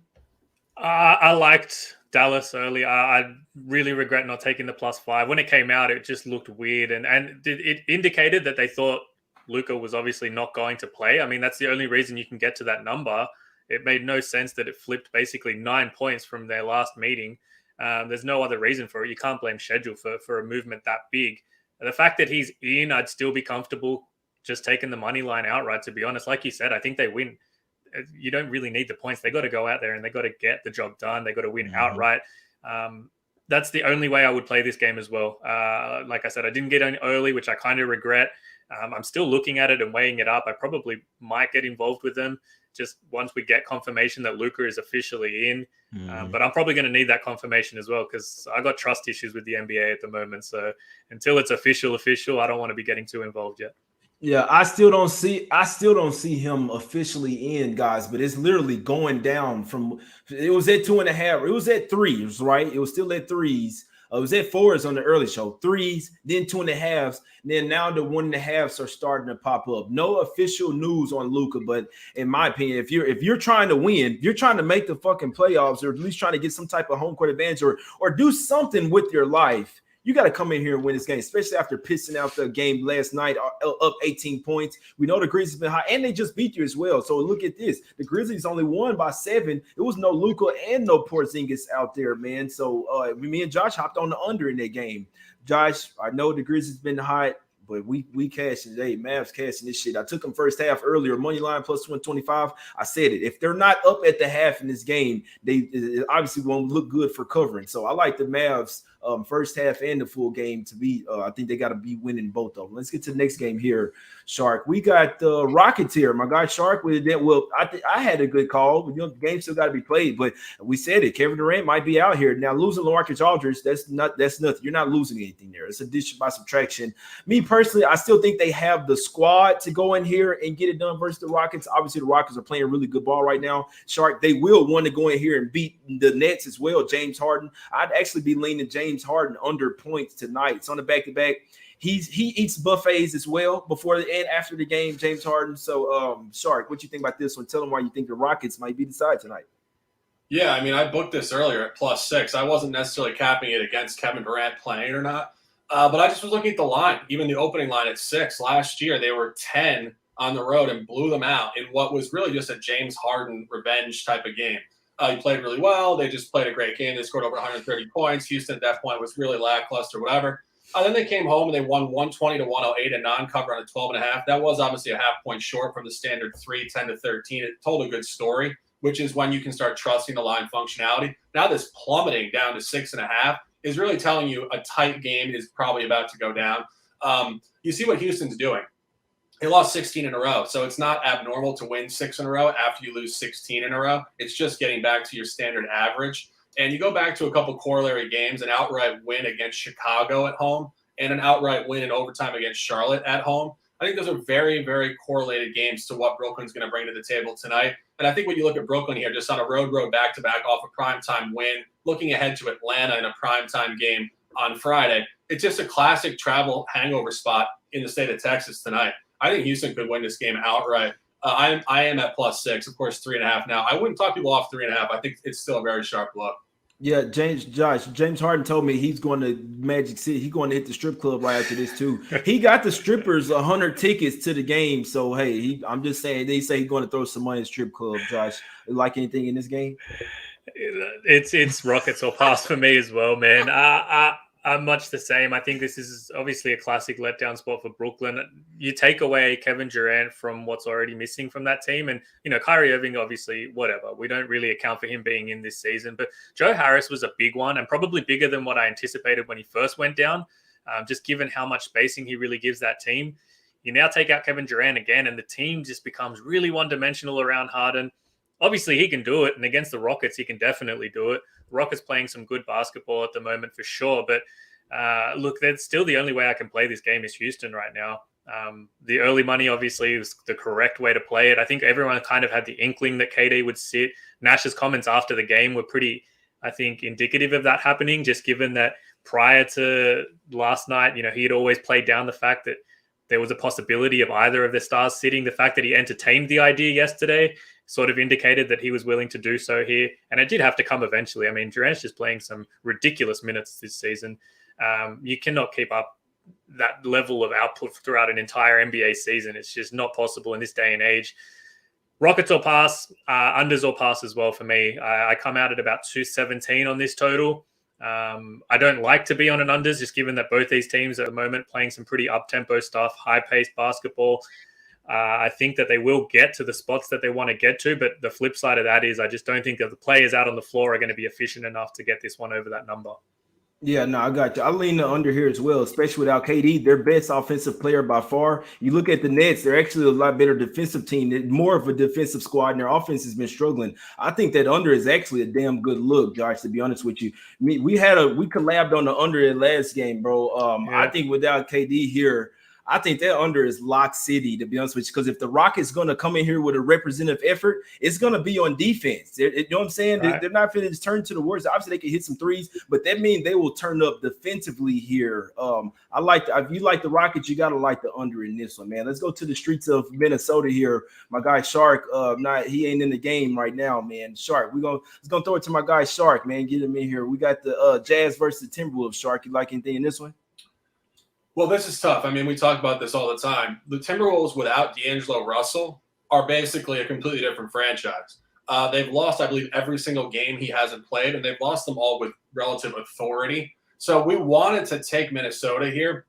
I liked Dallas early. I really regret not taking the +5. When it came out, it just looked weird. And it indicated that they thought Luka was obviously not going to play. I mean, that's the only reason you can get to that number. It made no sense that it flipped basically 9 points from their last meeting. There's no other reason for it. You can't blame schedule for a movement that big. The fact that he's in, I'd still be comfortable just taking the money line outright, to be honest. Like you said, I think they win. You don't really need the points. They got to go out there and they got to get the job done. They got to win outright. That's the only way I would play this game as well. Like I said, I didn't get in early, which I kind of regret. I'm still looking at it and weighing it up. I probably might get involved with them just once we get confirmation that Luka is officially in. But I'm probably going to need that confirmation as well because I got trust issues with the NBA at the moment. So until it's official, I don't want to be getting too involved yet. Yeah, I still don't see him officially in, guys, but it's literally going down from it was at 2.5, it was at 3s, right? It was still at 3s. It was at 4s on the early show, 3s, then 2.5s, then now the 1.5s are starting to pop up. No official news on Luka, but in my opinion, if you're trying to win, you're trying to make the fucking playoffs, or at least trying to get some type of home court advantage, or do something with your life. You got to come in here and win this game, especially after pissing out the game last night, up 18 points. We know the Grizzlies been high, and they just beat you as well. So look at this. The Grizzlies only won by 7. It was no Luka and no Porzingis out there, man. So me and Josh hopped on the under in that game. Josh, I know the Grizzlies been hot, but we cashing today. Mavs cashing this shit. I took them first half earlier, money line plus 125. I said it. If they're not up at the half in this game, they obviously won't look good for covering. So I like the Mavs first half and the full game to be. I think they got to be winning both of them. Let's get to the next game here, Shark. We got the Rockets here. My guy Shark with that. Well, I had a good call. You know, the game still got to be played, but we said it. Kevin Durant might be out here now. Losing LaMarcus Aldridge, that's nothing. You're not losing anything there. It's addition by subtraction. Me personally, I still think they have the squad to go in here and get it done versus the Rockets. Obviously, the Rockets are playing really good ball right now. Shark, they will want to go in here and beat the Nets as well. James Harden. I'd actually be leaning James Harden under points tonight. It's on the back-to-back. He eats buffets as well before and after the game, James Harden. So, Shark, what you think about this one? Tell them why you think the Rockets might be the side tonight. Yeah, I mean, I booked this earlier at +6. I wasn't necessarily capping it against Kevin Durant playing or not, but I just was looking at the line, even the opening line at 6. Last year, they were 10 on the road and blew them out in what was really just a James Harden revenge type of game. He played really well. They just played a great game. They scored over 130 points. Houston at that point was really lackluster, whatever. Then they came home and they won 120-108 and non-cover on a 12.5. That was obviously a half point short from the standard 3, 10-13. It told a good story, which is when you can start trusting the line functionality. Now this plummeting down to 6.5 is really telling you a tight game is probably about to go down. You see what Houston's doing. They lost 16 in a row, so it's not abnormal to win 6 in a row after you lose 16 in a row. It's just getting back to your standard average. And you go back to a couple corollary games, an outright win against Chicago at home and an outright win in overtime against Charlotte at home. I think those are very, very correlated games to what Brooklyn's going to bring to the table tonight. And I think when you look at Brooklyn here, just on a road back-to-back off a primetime win, looking ahead to Atlanta in a primetime game on Friday, it's just a classic travel hangover spot in the state of Texas tonight. I think Houston could win this game outright. I am at +6, of course, 3.5 now. I wouldn't talk people off 3.5. I think it's still a very sharp look. Yeah, James Harden told me he's going to Magic City. He's going to hit the strip club right after this too. He got the strippers 100 tickets to the game. So hey, I'm just saying they say he's going to throw some money in the strip club. Josh, like anything in this game? It's Rockets or pass for me as well, man. I'm much the same. I think this is obviously a classic letdown spot for Brooklyn. You take away Kevin Durant from what's already missing from that team. And, Kyrie Irving, obviously, whatever. We don't really account for him being in this season. But Joe Harris was a big one and probably bigger than what I anticipated when he first went down, just given how much spacing he really gives that team. You now take out Kevin Durant again, and the team just becomes really one-dimensional around Harden. Obviously, he can do it, and against the Rockets, he can definitely do it. The Rockets playing some good basketball at the moment for sure, but look, that's still the only way I can play this game is Houston right now. The early money obviously was the correct way to play it. I think everyone kind of had the inkling that KD would sit. Nash's comments after the game were pretty, I think, indicative of that happening, just given that prior to last night, he had always played down the fact that there was a possibility of either of the stars sitting. The fact that he entertained the idea yesterday sort of indicated that he was willing to do so here. And it did have to come eventually. I mean, Durant's just playing some ridiculous minutes this season. You cannot keep up that level of output throughout an entire NBA season. It's just not possible in this day and age. Rockets or pass, unders or pass as well for me. I come out at about 217 on this total. I don't like to be on an unders, just given that both these teams at the moment playing some pretty up-tempo stuff, high-paced basketball. I think that they will get to the spots that they want to get to, but the flip side of that is I just don't think that the players out on the floor are going to be efficient enough to get this one over that number. Yeah, no, I got you. I lean the under here as well, especially without KD, their best offensive player by far. You look at the Nets, they're actually a lot better defensive team. They're more of a defensive squad, and their offense has been struggling. I think that under is actually a damn good look, Josh, to be honest with you. We collabed on the under in last game, bro. I think without KD here, I think that under is lock city, to be honest with you, because if the Rockets going to come in here with a representative effort, it's going to be on defense. You know what I'm saying? Right. They're not going to just turn to the Warriors. Obviously, they can hit some threes, but that means they will turn up defensively here. If you like the Rockets, you got to like the under in this one, man. Let's go to the streets of Minnesota here. My guy Shark, he ain't in the game right now, man. Shark, let's gonna throw it to my guy Shark, man. Get him in here. We got the Jazz versus the Timberwolves. Shark, you like anything in this one? Well, this is tough. I mean, we talk about this all the time. The Timberwolves without D'Angelo Russell are basically a completely different franchise. They've lost, I believe, every single game he hasn't played, and they've lost them all with relative authority. So we wanted to take Minnesota here.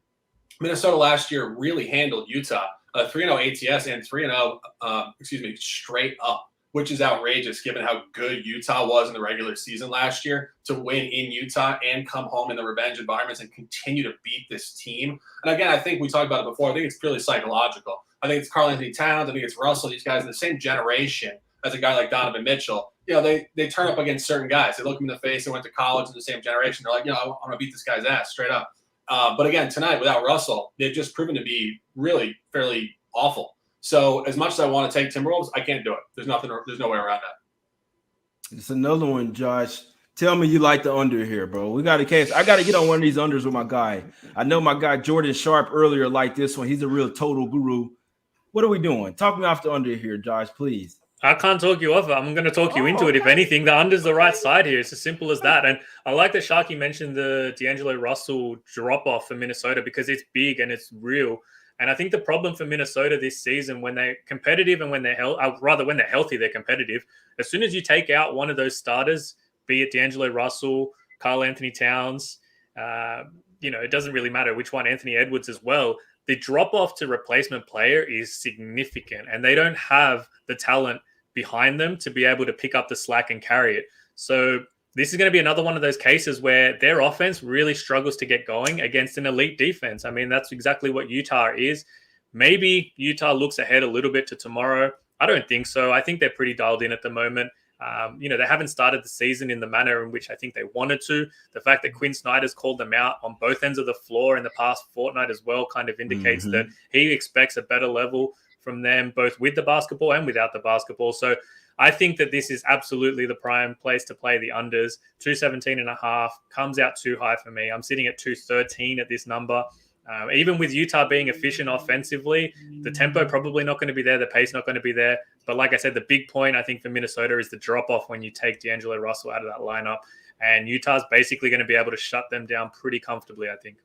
Minnesota last year really handled Utah, 3-0 ATS and 3-0, straight up, which is outrageous given how good Utah was in the regular season last year to win in Utah and come home in the revenge environments and continue to beat this team. And again, I think we talked about it before. I think it's purely psychological. I think it's Karl-Anthony Towns. I think it's Russell. These guys in the same generation as a guy like Donovan Mitchell. They turn up against certain guys. They look them in the face. They went to college in the same generation. They're like, I'm going to beat this guy's ass straight up. But again, tonight without Russell, they've just proven to be really fairly awful. So as much as I want to take Timberwolves, I can't do it. There's no way around that. It's another one, Josh. Tell me you like the under here, bro. We got to catch. I got to get on one of these unders with my guy. I know my guy Jordan Sharp earlier liked this one. He's a real total guru. What are we doing? Talk me off the under here, Josh, please. I can't talk you off it. I'm going to talk you into it. If anything, the under's the right side here. It's as simple as that. And I like that Sharky mentioned the D'Angelo Russell drop-off for Minnesota because it's big and it's real. And I think the problem for Minnesota this season, when they're competitive and when they're when they're healthy, they're competitive. As soon as you take out one of those starters, be it D'Angelo Russell, Karl-Anthony Towns, it doesn't really matter which one, Anthony Edwards as well. The drop-off to replacement player is significant, and they don't have the talent behind them to be able to pick up the slack and carry it. So this is going to be another one of those cases where their offense really struggles to get going against an elite defense. I mean, that's exactly what Utah is. Maybe Utah looks ahead a little bit to tomorrow. I don't think so. I think they're pretty dialed in at the moment. They haven't started the season in the manner in which I think they wanted to. The fact that Quinn Snyder's called them out on both ends of the floor in the past fortnight as well kind of indicates that he expects a better level from them, both with the basketball and without the basketball. So I think that this is absolutely the prime place to play the unders. 217.5 comes out too high for me. I'm sitting at 213 at this number. Even with Utah being efficient offensively, the tempo probably not going to be there. The pace not going to be there. But like I said, the big point I think for Minnesota is the drop-off when you take D'Angelo Russell out of that lineup. And Utah's basically going to be able to shut them down pretty comfortably, I think.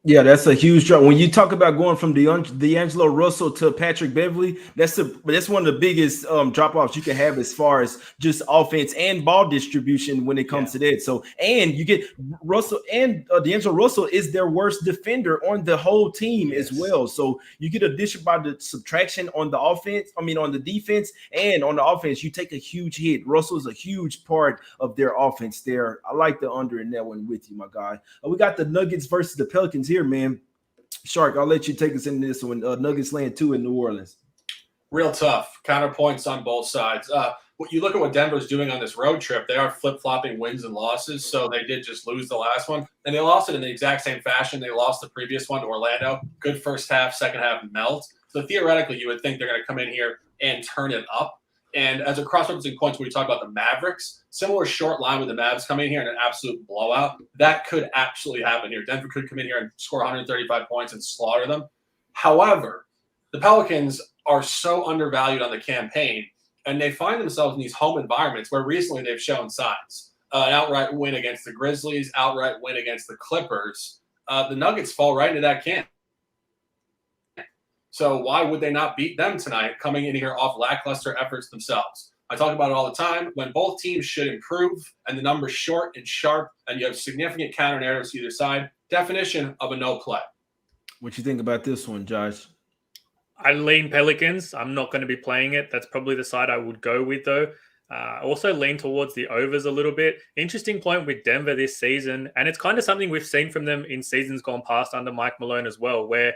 Yeah, that's a huge drop. When you talk about going from D'Angelo Russell to Patrick Beverley, that's one of the biggest drop-offs you can have as far as just offense and ball distribution when it comes to that. So, and you get Russell and D'Angelo Russell is their worst defender on the whole team as well. So you get addition by the subtraction on the offense. I mean, on the defense and on the offense, you take a huge hit. Russell is a huge part of their offense there. I like the under in that one with you, my guy. We got the Nuggets versus the Pelicans here, man. Shark, I'll let you take us into this one. Nuggets laying 2 in New Orleans. Real tough. Counterpoints on both sides. you look at what Denver's doing on this road trip, they are flip-flopping wins and losses. So they did just lose the last one. And they lost it in the exact same fashion. They lost the previous one to Orlando. Good first half, second half melt. So theoretically, you would think they're going to come in here and turn it up. And as a cross-referencing point when we talk about the Mavericks, similar short line with the Mavs coming in here in an absolute blowout, that could absolutely happen here. Denver could come in here and score 135 points and slaughter them. However, the Pelicans are so undervalued on the campaign, and they find themselves in these home environments where recently they've shown signs. An outright win against the Grizzlies, outright win against the Clippers. The Nuggets fall right into that camp. So why would they not beat them tonight coming in here off lackluster efforts themselves? I talk about it all the time. When both teams should improve and the number's short and sharp and you have significant counter narratives to either side, definition of a no play. What you think about this one, Josh? I lean Pelicans. I'm not going to be playing it. That's probably the side I would go with, though. Also lean towards the overs a little bit. Interesting point with Denver this season, and it's kind of something we've seen from them in seasons gone past under Mike Malone as well, where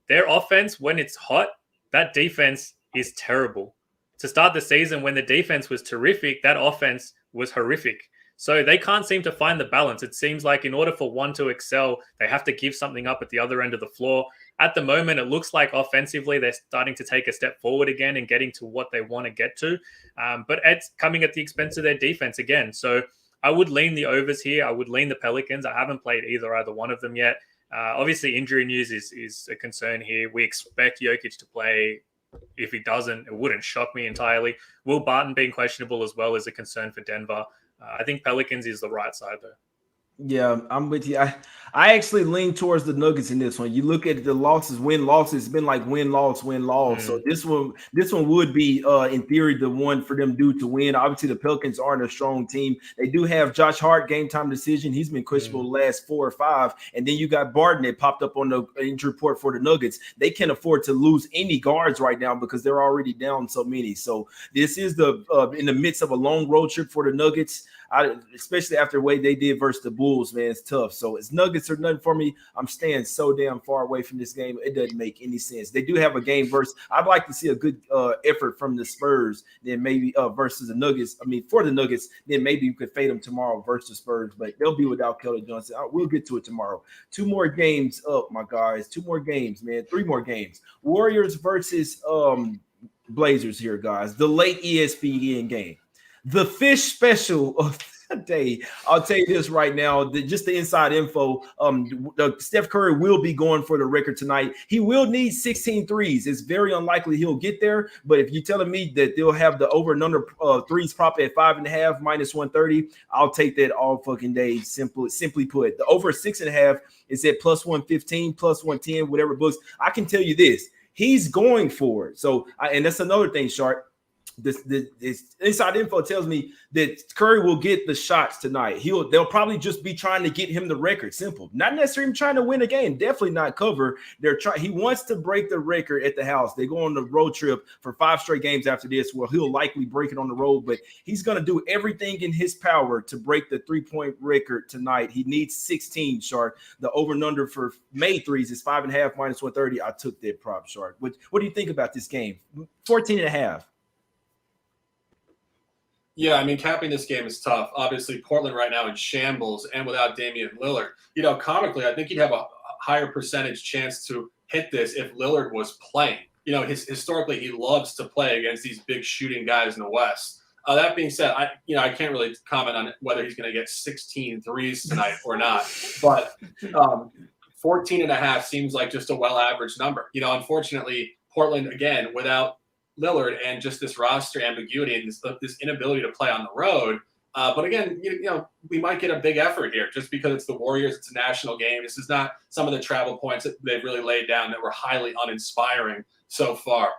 their offense, when it's hot, that defense is terrible. To start the season, when the defense was terrific, that offense was horrific. So they can't seem to find the balance. It seems like in order for one to excel, they have to give something up at the other end of the floor. At the moment, it looks like offensively, they're starting to take a step forward again and getting to what they want to get to. But it's coming at the expense of their defense again. So I would lean the overs here. I would lean the Pelicans. I haven't played either one of them yet. Obviously, injury news is a concern here. We expect Jokic to play. If he doesn't, it wouldn't shock me entirely. Will Barton being questionable as well is a concern for Denver. I think Pelicans is the right side, though. Yeah, I'm with you. I actually lean towards the Nuggets in this one. You look at the losses, win-losses. It's been like win-loss, win-loss. So this one would be, in theory, the one for them due to win. Obviously, the Pelicans aren't a strong team. They do have Josh Hart, game-time decision. He's been questionable the last 4 or 5. And then you got Barton that popped up on the injury report for the Nuggets. They can't afford to lose any guards right now because they're already down so many. So this is in the midst of a long road trip for the Nuggets. Especially after the way they did versus the Bulls, man, it's tough. So it's Nuggets or nothing for me. I'm staying so damn far away from this game. It doesn't make any sense. They do have a game versus. I'd like to see a good effort from the Spurs, then maybe versus the Nuggets. I mean, for the Nuggets, then maybe you could fade them tomorrow versus the Spurs, but they'll be without Kelly Johnson. We'll get to it tomorrow. 2 more games up, my guys. 2 more games, man. 3 more games. Warriors versus Blazers here, guys. The late ESPN game. The fish special of the day. I'll tell you this right now, just the inside info. Steph Curry will be going for the record tonight. He will need 16 threes. It's very unlikely he'll get there, but if you're telling me that they'll have the over and under threes prop at 5.5 minus 130, I'll take that all fucking day. Simply put, the over 6.5 is at plus 115, plus 110, whatever books. I can tell you this, he's going for it. So, and that's another thing, Sharp. This inside info tells me that Curry will get the shots tonight. They'll probably just be trying to get him the record. Simple, not necessarily trying to win a game. Definitely not cover. He wants to break the record at the house. They go on the road trip for 5 straight games after this. Well, he'll likely break it on the road, but he's going to do everything in his power to break the 3-point record tonight. He needs 16. Shark. The over and under for made threes is 5.5 minus 130. I took that prop, Shark. What do you think about this game? 14.5. Yeah, I mean, capping this game is tough. Obviously, Portland right now in shambles and without Damian Lillard. Comically, I think he'd have a higher percentage chance to hit this if Lillard was playing. Historically, he loves to play against these big shooting guys in the West. That being said, I can't really comment on whether he's going to get 16 threes tonight or not. But 14.5 seems like just a well-averaged number. Unfortunately, Portland, again, without Lillard and just this roster ambiguity and this inability to play on the road. But again, we might get a big effort here just because it's the Warriors. It's a national game. This is not some of the travel points that they've really laid down that were highly uninspiring so far.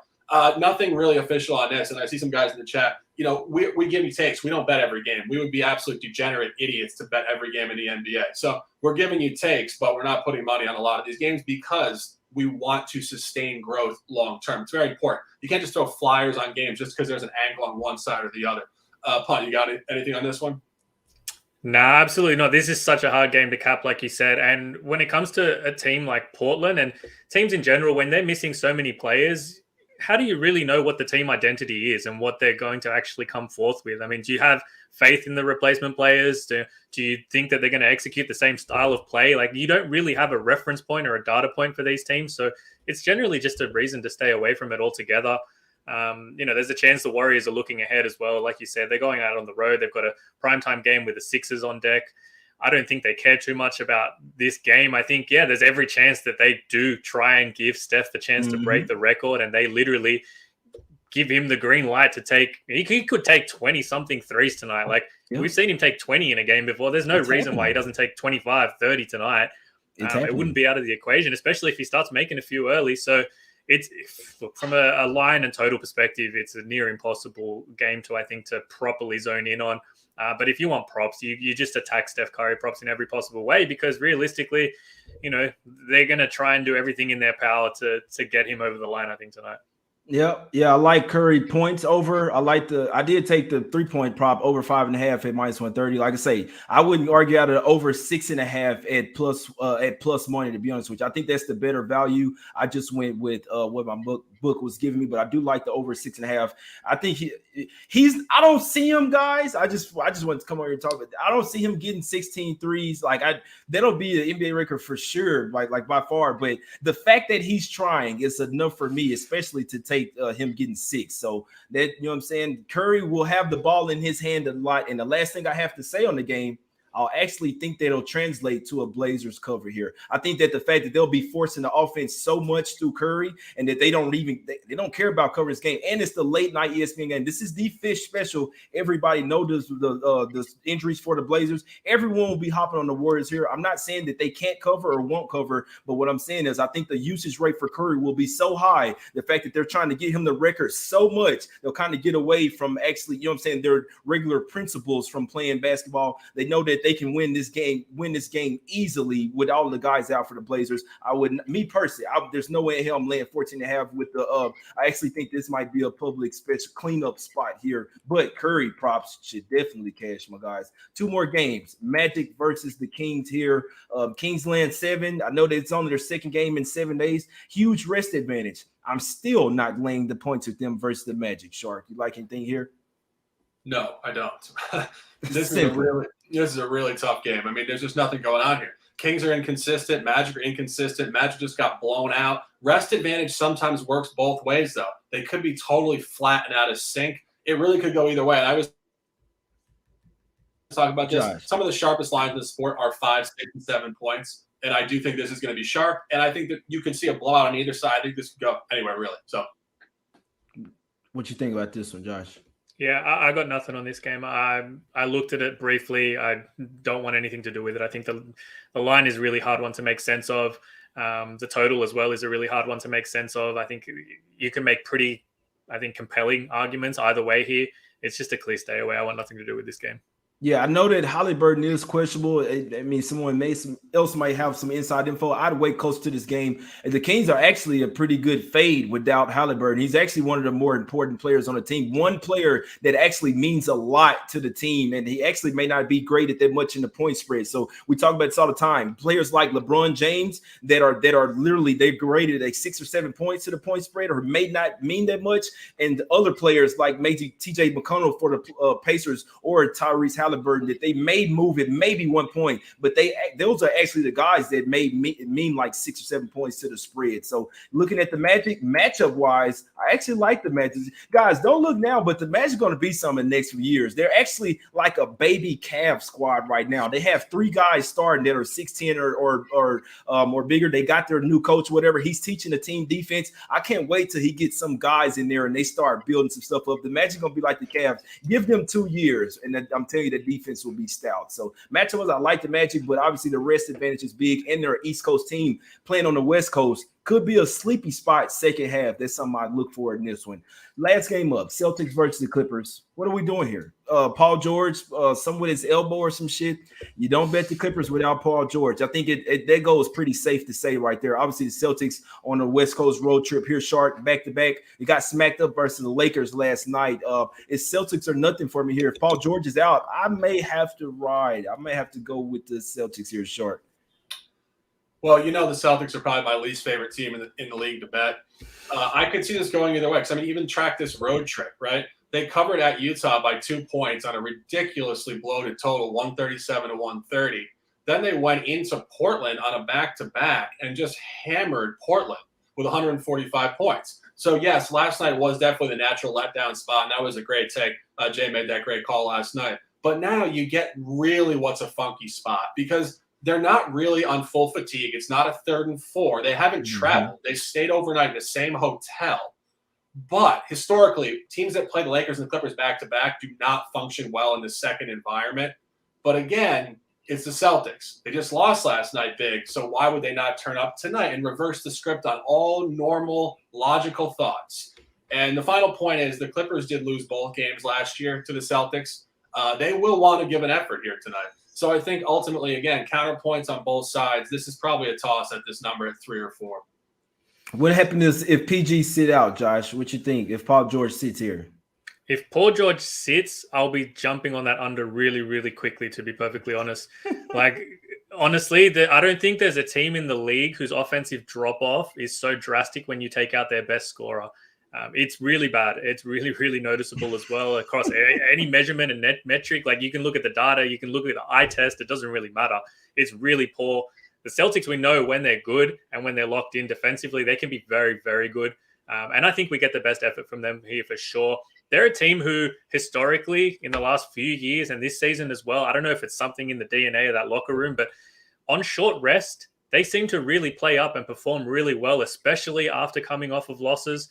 Nothing really official on this. And I see some guys in the chat, we give you takes. We don't bet every game. We would be absolute degenerate idiots to bet every game in the NBA. So we're giving you takes, but we're not putting money on a lot of these games because we want to sustain growth long term. It's very important. You can't just throw flyers on games just because there's an angle on one side or the other. Punt, you got anything on this one? Nah, absolutely not. This is such a hard game to cap, like you said. And when it comes to a team like Portland and teams in general, when they're missing so many players, how do you really know what the team identity is and what they're going to actually come forth with? I mean, do you have faith in the replacement players? Do you think that they're going to execute the same style of play? Like, you don't really have a reference point or a data point for these teams. So it's generally just a reason to stay away from it altogether. There's a chance the Warriors are looking ahead as well. Like you said, they're going out on the road. They've got a primetime game with the Sixers on deck. I don't think they care too much about this game. I think, there's every chance that they do try and give Steph the chance to break the record, and they literally give him the green light to take. He could take 20-something threes tonight. Like, we've seen him take 20 in a game before. There's no reason why he doesn't take 25, 30 tonight. It wouldn't be out of the equation, especially if he starts making a few early. So look, from a line and total perspective, it's a near impossible game to properly zone in on. But if you want props, you just attack Steph Curry props in every possible way, because realistically, they're going to try and do everything in their power to get him over the line, I think, tonight. Yeah, I like Curry points over. I did take the 3-point prop over 5.5 at -130. Like I say, I wouldn't argue out of over 6.5 at plus money, to be honest with you. I think that's the better value. I just went with what my book was giving me, but I do like the over 6.5. I think I don't see him, guys. I just wanted to come over here and talk about it. I don't see him getting 16 threes. That'll be an NBA record for sure, like by far. But the fact that he's trying is enough for me, especially to take him getting 6. So that, you know what I'm saying, Curry will have the ball in his hand a lot. And the last thing I have to say on the game, I'll actually think that it'll translate to a Blazers cover here. I think that the fact that they'll be forcing the offense so much through Curry, and that they don't care about covering this game. And it's the late night ESPN game. This is the fish special. Everybody knows the injuries for the Blazers. Everyone will be hopping on the Warriors here. I'm not saying that they can't cover or won't cover, but what I'm saying is I think the usage rate for Curry will be so high. The fact that they're trying to get him the record so much, they'll kind of get away from actually, you know what I'm saying, their regular principles from playing basketball. They know that they can win this game easily with all the guys out for the Blazers. Me personally, there's no way in hell I'm laying 14.5 with the I actually think this might be a public special cleanup spot here, but Curry props should definitely cash, my guys. 2 more games. Magic versus the Kings here. Kings land 7. I know that it's only their second game in 7 days. Huge rest advantage. I'm still not laying the points with them versus the Magic. Shark, you like anything here? No, I don't. This is a really tough game. I mean, there's just nothing going on here. Kings are inconsistent. Magic are inconsistent. Magic just got blown out. Rest advantage sometimes works both ways, though. They could be totally flat and out of sync. It really could go either way. And I was talking about this. Some of the sharpest lines in the sport are 5, 6, and 7 points. And I do think this is going to be sharp. And I think that you could see a blowout on either side. I think this could go anywhere, really. So, what you think about this one, Josh? Yeah, I got nothing on this game. I looked at it briefly. I don't want anything to do with it. I think the line is a really hard one to make sense of. The total as well is a really hard one to make sense of. I think you can make pretty, compelling arguments either way here. It's just a clear stay away. I want nothing to do with this game. Yeah, I know that Halliburton is questionable. I mean, someone else might have some inside info. I'd wait close to this game. And the Kings are actually a pretty good fade without Halliburton. He's actually one of the more important players on the team. One player that actually means a lot to the team, and he actually may not be great at that much in the point spread. So we talk about this all the time. Players like LeBron James that are literally, they've graded like 6 or 7 points to the point spread, or may not mean that much. And other players like maybe TJ McConnell for the Pacers, or Tyrese Halliburton, that they may move it maybe 1 point, but those are actually the guys that mean like 6 or 7 points to the spread. So looking at the Magic matchup wise, I actually like the Magic. Guys, don't look now, but the Magic going to be some in the next few years. They're actually like a baby Cavs squad right now. They have 3 guys starting that are 6'10" or bigger. They got their new coach, whatever. He's teaching the team defense. I can't wait till he gets some guys in there and they start building some stuff up. The Magic going to be like the Cavs. Give them 2 years, and I'm telling you that defense will be stout. So matchup-wise, I like the Magic, but obviously the rest advantage is big, and they're an East Coast team playing on the West Coast. Could be a sleepy spot second half. That's something I look for in this one. Last game up, Celtics versus the Clippers. What are we doing here? Paul George, some with his elbow or some shit. You don't bet the Clippers without Paul George. I think that goes pretty safe to say right there. Obviously, the Celtics on the West Coast road trip here, sharp back-to-back. They got smacked up versus the Lakers last night. It's Celtics or nothing for me here. If Paul George is out, I may have to ride. I may have to go with the Celtics here, short. Well, the Celtics are probably my least favorite team in the league to bet. I could see this going either way because, even track this road trip, right? They covered at Utah by 2 points on a ridiculously bloated total, 137 to 130. Then they went into Portland on a back-to-back and just hammered Portland with 145 points. So, yes, last night was definitely the natural letdown spot, and that was a great take. Jay made that great call last night. But now you get really what's a funky spot because they're not really on full fatigue. It's not a 3rd and 4. They haven't traveled. They stayed overnight in the same hotel. But historically, teams that play the Lakers and the Clippers back-to-back do not function well in the second environment. But again, it's the Celtics. They just lost last night big, so why would they not turn up tonight and reverse the script on all normal, logical thoughts? And the final point is the Clippers did lose both games last year to the Celtics. They will want to give an effort here tonight. So I think ultimately, again, counterpoints on both sides. This is probably a toss at this number at 3 or 4. What happens if PG sit out, Josh? What you think if Paul George sits here? If Paul George sits, I'll be jumping on that under really, really quickly, to be perfectly honest. Honestly, I don't think there's a team in the league whose offensive drop-off is so drastic when you take out their best scorer. It's really bad. It's really, really noticeable as well across any measurement and net metric. Like, you can look at the data, you can look at the eye test. It doesn't really matter. It's really poor. The Celtics, we know when they're good and when they're locked in defensively, they can be very, very good. And I think we get the best effort from them here for sure. They're a team who historically in the last few years and this season as well, I don't know if it's something in the DNA of that locker room, but on short rest, they seem to really play up and perform really well, especially after coming off of losses.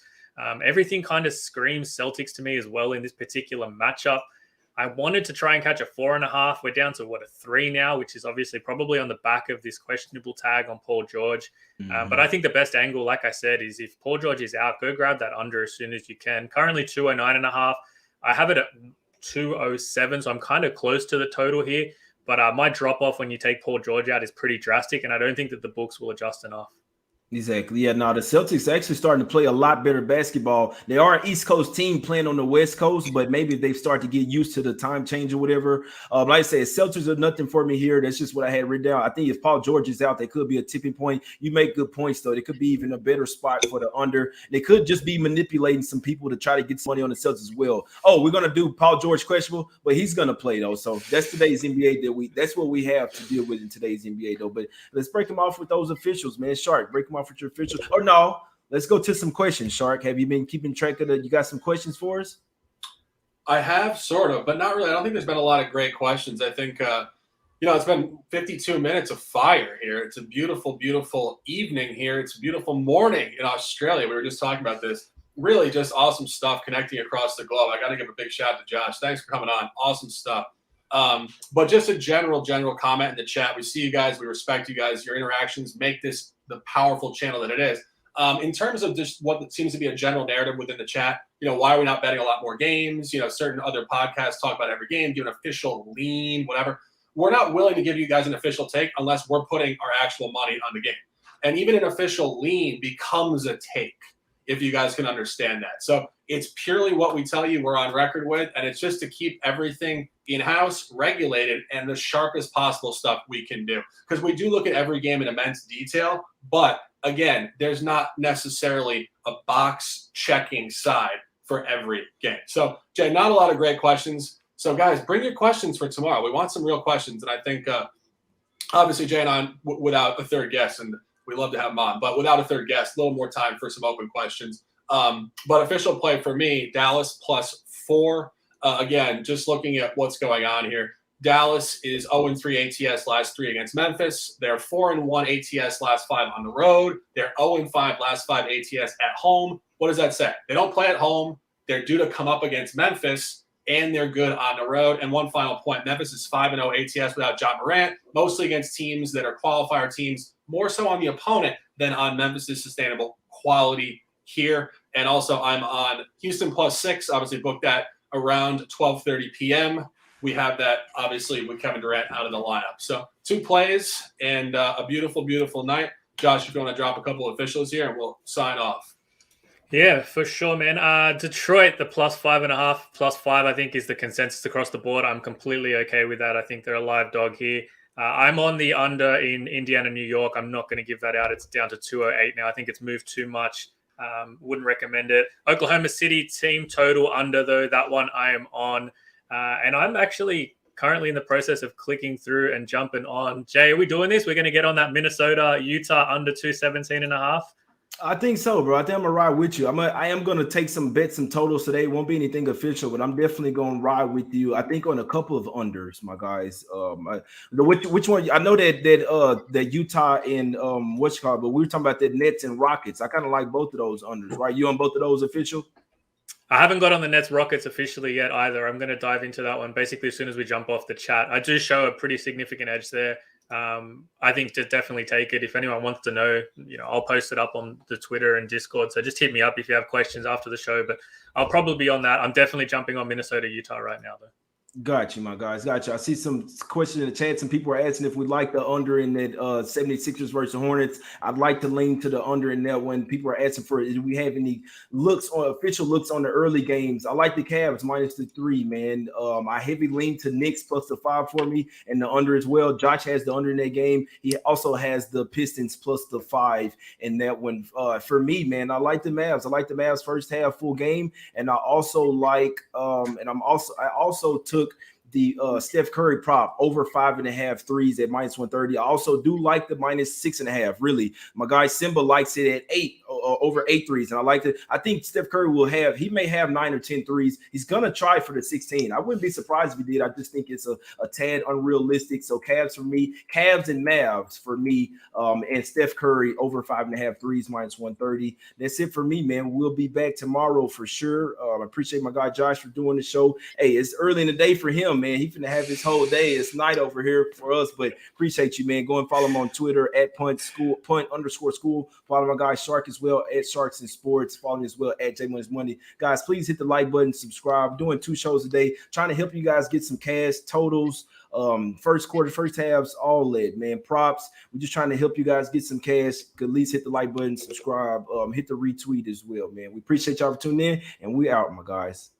Everything kind of screams Celtics to me as well in this particular matchup. I wanted to try and catch a 4.5. We're down to a 3 now, which is obviously probably on the back of this questionable tag on Paul George. But I think the best angle, like I said, is if Paul George is out, go grab that under as soon as you can. Currently 209.5. I have it at 207, so I'm kind of close to the total here. But my drop off when you take Paul George out is pretty drastic, and I don't think that the books will adjust enough. Exactly. Yeah, now the Celtics are actually starting to play a lot better basketball. They are an East Coast team playing on the West Coast, but maybe they start to get used to the time change or whatever. Like I said, Celtics are nothing for me here. That's just what I had written down. I think if Paul George is out, they could be a tipping point. You make good points, though. They could be even a better spot for the under. They could just be manipulating some people to try to get some money on the Celtics as well. Oh, we're going to do Paul George questionable, but he's going to play, though. So that's today's NBA that's what we have to deal with in today's NBA, though. But let's break them off with those officials, man. Shark, break them off with your officials. Or no, let's go to some questions, Shark. Have you been keeping track of you got some questions for us? I have, sort of, but not really. I don't think there's been a lot of great questions. I think, it's been 52 minutes of fire here. It's a beautiful, beautiful evening here. It's a beautiful morning in Australia. We were just talking about this. Really just awesome stuff connecting across the globe. I got to give a big shout out to Josh. Thanks for coming on. Awesome stuff. But just a general comment in the chat. We see you guys. We respect you guys. Your interactions make this the powerful channel that it is. In terms of just what seems to be a general narrative within the chat, why are we not betting a lot more games? Certain other podcasts talk about every game, do an official lean, whatever. We're not willing to give you guys an official take unless we're putting our actual money on the game. And even an official lean becomes a take, if you guys can understand that. So it's purely what we tell you we're on record with, and it's just to keep everything in-house, regulated, and the sharpest possible stuff we can do. Because we do look at every game in immense detail, but again, there's not necessarily a box-checking side for every game. So, Jay, not a lot of great questions. So, guys, bring your questions for tomorrow. We want some real questions, and I think, obviously, Jay and I, without a third guest, and we love to have him on, but without a third guest, a little more time for some open questions. But official play for me, Dallas +4. Again, just looking at what's going on here. Dallas is 0-3 ATS last 3 against Memphis. They're 4-1 ATS last 5 on the road. They're 0-5 last 5 ATS at home. What does that say? They don't play at home. They're due to come up against Memphis, and they're good on the road. And one final point, Memphis is 5-0 ATS without John Morant, mostly against teams that are qualifier teams, more so on the opponent than on Memphis' sustainable quality here. And also I'm on Houston +6, obviously booked that around 12:30 p.m. We have that obviously with Kevin Durant out of the lineup. So 2 plays and a beautiful, beautiful night. Josh, if you want to drop a couple of officials here and we'll sign off. Yeah, for sure, man. Detroit, the +5.5, +5, I think is the consensus across the board. I'm completely okay with that. I think they're a live dog here. I'm on the under in Indiana, New York. I'm not going to give that out. It's down to 208 now. I think it's moved too much. Wouldn't recommend it. Oklahoma City team total under, though. That one I am on. And I'm actually currently in the process of clicking through and jumping on. Jay, are we doing this? We're going to get on that Minnesota, Utah under 217.5. I think so, bro. I think I'm gonna ride with you. I am gonna take some bets, some totals today. It won't be anything official, but I'm definitely gonna ride with you. I think on a couple of unders, my guys. Which one? I know that Utah and what's it called, but we were talking about the Nets and Rockets. I kind of like both of those unders, right? You on both of those official? I haven't got on the Nets Rockets officially yet either. I'm going to dive into that one basically as soon as we jump off the chat. I do show a pretty significant edge there. I think to definitely take it. If anyone wants to know, I'll post it up on the Twitter and Discord. So just hit me up if you have questions after the show. But I'll probably be on that. I'm definitely jumping on Minnesota, Utah right now, though. Got you, my guys. Got you. I see some questions in the chat. Some people are asking if we like the under in that 76ers versus Hornets. I'd like to lean to the under in that one. People are asking for do we have any official looks on the early games. I like the Cavs minus the 3, man. I heavy lean to Knicks plus the 5 for me and the under as well. Josh has the under in that game. He also has the Pistons plus the 5 in that one. For me, man, I like the Mavs. I like the Mavs first half full game, and I also like I also took the Steph Curry prop over 5.5 threes at minus 130. I also do like the minus 6.5. Really, my guy Simba likes it at 8 over 8 threes, and I like it. I think Steph Curry he may have 9 or 10 threes. He's gonna try for the 16. I wouldn't be surprised if he did. I just think it's a tad unrealistic. So Cavs and Mavs for me, and Steph Curry over 5.5 threes minus 130. That's it for me, man. We'll be back tomorrow for sure. I appreciate my guy Josh for doing the show. Hey, it's early in the day for him, man. He's gonna have his whole day. It's night over here for us, but appreciate you, man. Go and follow him on Twitter at punt_school. Follow my guy Shark as well at Sharks and Sports. Follow me as well at J1's Money. Guys, please hit the like button, subscribe. Doing 2 shows a day, trying to help you guys get some cash totals. First quarter, first halves, all that, man. Props. We're just trying to help you guys get some cash. At least hit the like button, subscribe, hit the retweet as well, man. We appreciate y'all for tuning in, and we out, my guys.